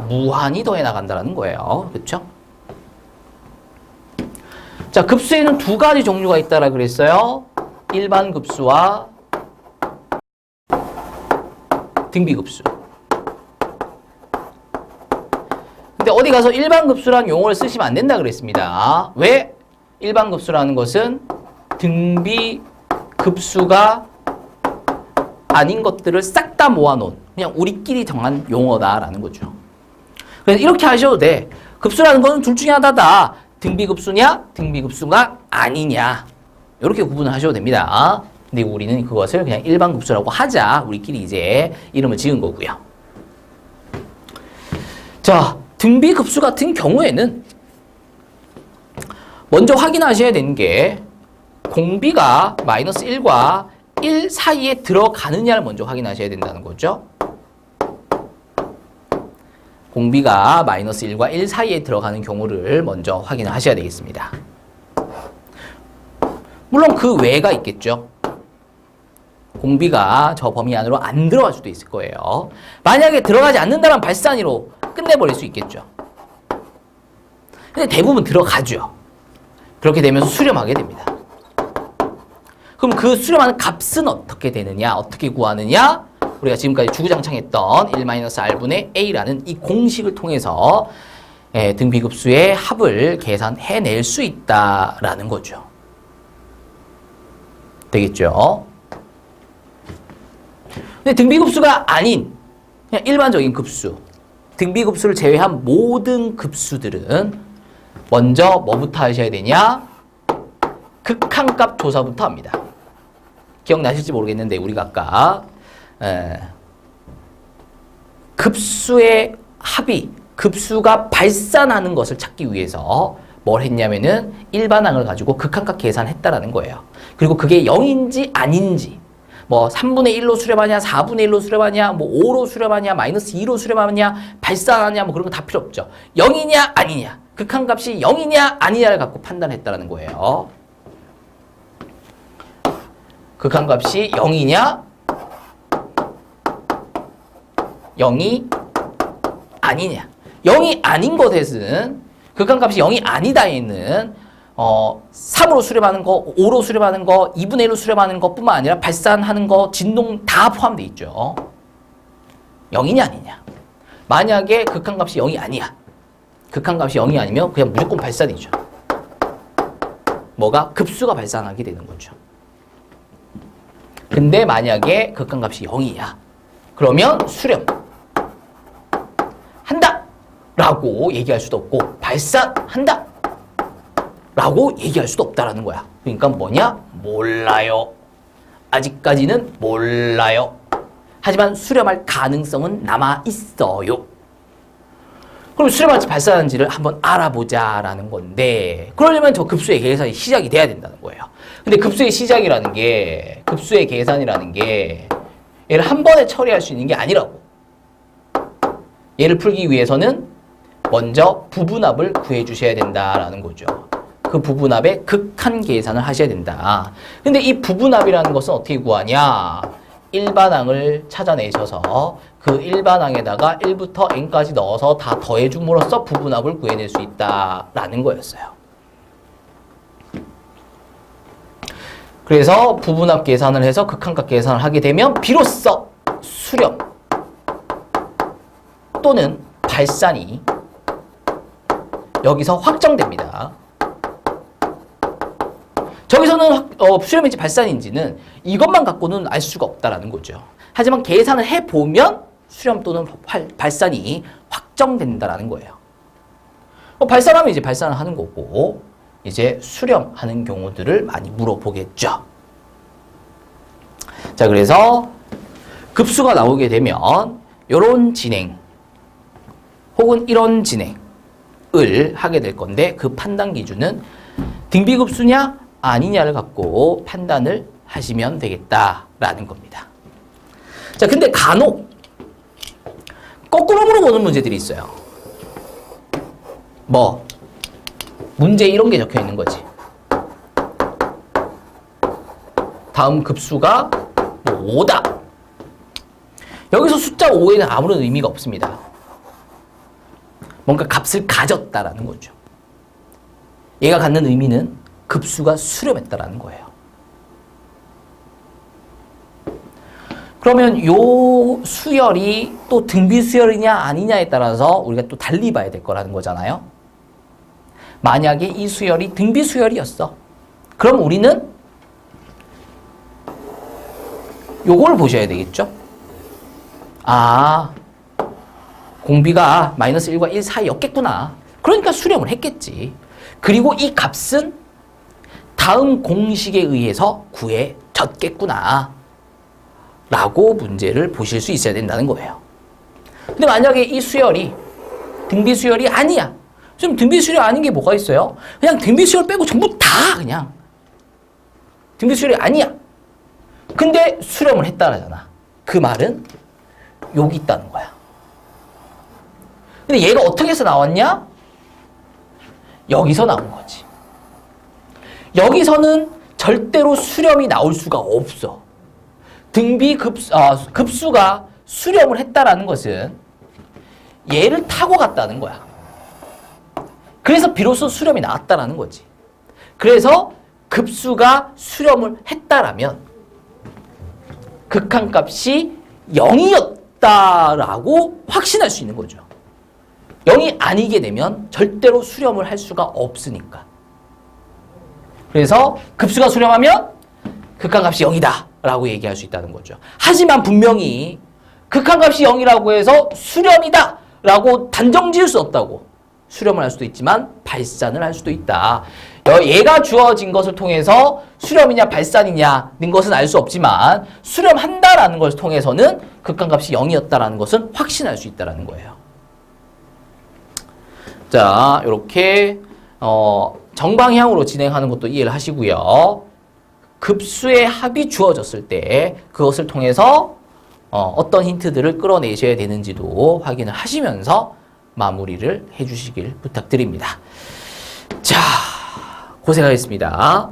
무한히 더해 나간다는 거예요. 그렇죠? 자, 급수에는 두 가지 종류가 있다라 그랬어요. 일반 급수와 등비급수. 근데 어디 가서 일반 급수라는 용어를 쓰시면 안 된다 그랬습니다. 왜? 일반 급수라는 것은 등비 급수가 아닌 것들을 싹 다 모아놓은 그냥 우리끼리 정한 용어다라는 거죠. 그래서 이렇게 하셔도 돼. 급수라는 것은 둘 중에 하나다. 등비급수냐, 등비급수가 아니냐. 이렇게 구분을 하셔도 됩니다. 근데 우리는 그것을 그냥 일반 급수라고 하자. 우리끼리 이제 이름을 지은 거고요. 자, 등비급수 같은 경우에는 먼저 확인하셔야 되는 게 공비가 마이너스 1과 1 사이에 들어가느냐를 먼저 확인하셔야 된다는 거죠. 공비가 마이너스 1과 1 사이에 들어가는 경우를 먼저 확인을 하셔야 되겠습니다. 물론 그 외가 있겠죠. 공비가 저 범위 안으로 안 들어갈 수도 있을 거예요. 만약에 들어가지 않는다면 발산이로 끝내버릴 수 있겠죠. 근데 대부분 들어가죠. 그렇게 되면서 수렴하게 됩니다. 그럼 그 수렴하는 값은 어떻게 되느냐, 어떻게 구하느냐? 우리가 지금까지 주구장창했던 1-R분의 A라는 이 공식을 통해서 등비급수의 합을 계산해낼 수 있다라는 거죠. 되겠죠? 근데 등비급수가 아닌 그냥 일반적인 급수, 등비급수를 제외한 모든 급수들은 먼저 뭐부터 하셔야 되냐? 극한값 조사부터 합니다. 기억나실지 모르겠는데 우리가 아까 급수의 합이 급수가 발산하는 것을 찾기 위해서 뭘 했냐면은 일반항을 가지고 극한값 계산했다라는 거예요. 그리고 그게 0인지 아닌지 뭐 3분의 1로 수렴하냐 4분의 1로 수렴하냐 뭐 5로 수렴하냐 마이너스 2로 수렴하냐 발산하냐 뭐 그런 거 다 필요 없죠. 0이냐 아니냐 극한값이 0이냐 아니냐를 갖고 판단했다라는 거예요. 극한값이 0이냐 0이 아니냐 0이 아닌 것에는 극한값이 0이 아니다에는 3으로 수렴하는 거, 5로 수렴하는 거, 2분의 1로 수렴하는 것뿐만 아니라 발산하는 거, 진동 다 포함되어 있죠. 0이냐 아니냐. 만약에 극한값이 0이 아니야. 극한값이 0이 아니면 그냥 무조건 발산이죠. 뭐가? 급수가 발산하게 되는 거죠. 근데 만약에 극한값이 0이야. 그러면 수렴 한다 라고 얘기할 수도 없고 발산한다 라고 얘기할 수도 없다라는 거야. 그러니까 뭐냐? 몰라요. 아직까지는 몰라요. 하지만 수렴할 가능성은 남아 있어요. 그럼 수렴할지 발산한지를 한번 알아보자라는 건데 그러려면 저 급수의 계산이 시작이 돼야 된다는 거예요. 근데 급수의 시작이라는 게 급수의 계산이라는 게 얘를 한 번에 처리할 수 있는 게 아니라고. 얘를 풀기 위해서는 먼저 부분합을 구해 주셔야 된다라는 거죠. 그 부분합의 극한 계산을 하셔야 된다. 근데 이 부분합이라는 것은 어떻게 구하냐? 일반항을 찾아내셔서 그 일반항에다가 1부터 n까지 넣어서 다 더해줌으로써 부분합을 구해낼 수 있다라는 거였어요. 그래서 부분합 계산을 해서 극한값 계산을 하게 되면 비로소 수렴 또는 발산이 여기서 확정됩니다. 저기서는 수렴인지 발산인지는 이것만 갖고는 알 수가 없다라는 거죠. 하지만 계산을 해보면 수렴 또는 발산이 확정된다라는 거예요. 발산하면 이제 발산을 하는 거고 이제 수렴하는 경우들을 많이 물어보겠죠. 자, 그래서 급수가 나오게 되면 이런 진행 혹은 이런 진행을 하게 될 건데 그 판단 기준은 등비급수냐 아니냐를 갖고 판단을 하시면 되겠다라는 겁니다. 자, 근데 간혹 거꾸로 물어보는 문제들이 있어요. 뭐 문제 이런 게 적혀 있는 거지. 다음 급수가 5다. 여기서 숫자 5에는 아무런 의미가 없습니다. 뭔가 값을 가졌다라는 거죠. 얘가 갖는 의미는 급수가 수렴했다라는 거예요. 그러면 요 수열이 또 등비 수열이냐 아니냐에 따라서 우리가 또 달리 봐야 될 거라는 거잖아요. 만약에 이 수열이 등비 수열이었어. 그럼 우리는 요걸 보셔야 되겠죠? 아, 공비가 마이너스 1과 1 사이였겠구나. 그러니까 수렴을 했겠지. 그리고 이 값은 다음 공식에 의해서 구해졌겠구나. 라고 문제를 보실 수 있어야 된다는 거예요. 근데 만약에 이 수열이 등비 수열이 아니야. 지금 등비 수열이 아닌 게 뭐가 있어요? 그냥 등비 수열 빼고 전부 다 그냥 등비 수열이 아니야. 근데 수렴을 했다라잖아. 그 말은 여기 있다는 거야. 근데 얘가 어떻게 해서 나왔냐? 여기서 나온 거지. 여기서는 절대로 수렴이 나올 수가 없어. 등비 급수가 수렴을 했다라는 것은 얘를 타고 갔다는 거야. 그래서 비로소 수렴이 나왔다라는 거지. 그래서 급수가 수렴을 했다라면 극한값이 0이었다라고 확신할 수 있는 거죠. 0이 아니게 되면 절대로 수렴을 할 수가 없으니까. 그래서 급수가 수렴하면 극한값이 0이다 라고 얘기할 수 있다는 거죠. 하지만 분명히 극한값이 0이라고 해서 수렴이다 라고 단정 지을 수 없다고. 수렴을 할 수도 있지만 발산을 할 수도 있다. 얘가 주어진 것을 통해서 수렴이냐 발산이냐는 것은 알 수 없지만 수렴한다라는 것을 통해서는 극한값이 0이었다라는 것은 확신할 수 있다라는 거예요. 자, 이렇게 정방향으로 진행하는 것도 이해를 하시고요. 급수의 합이 주어졌을 때 그것을 통해서 어떤 힌트들을 끌어내셔야 되는지도 확인을 하시면서 마무리를 해주시길 부탁드립니다. 자, 고생하셨습니다.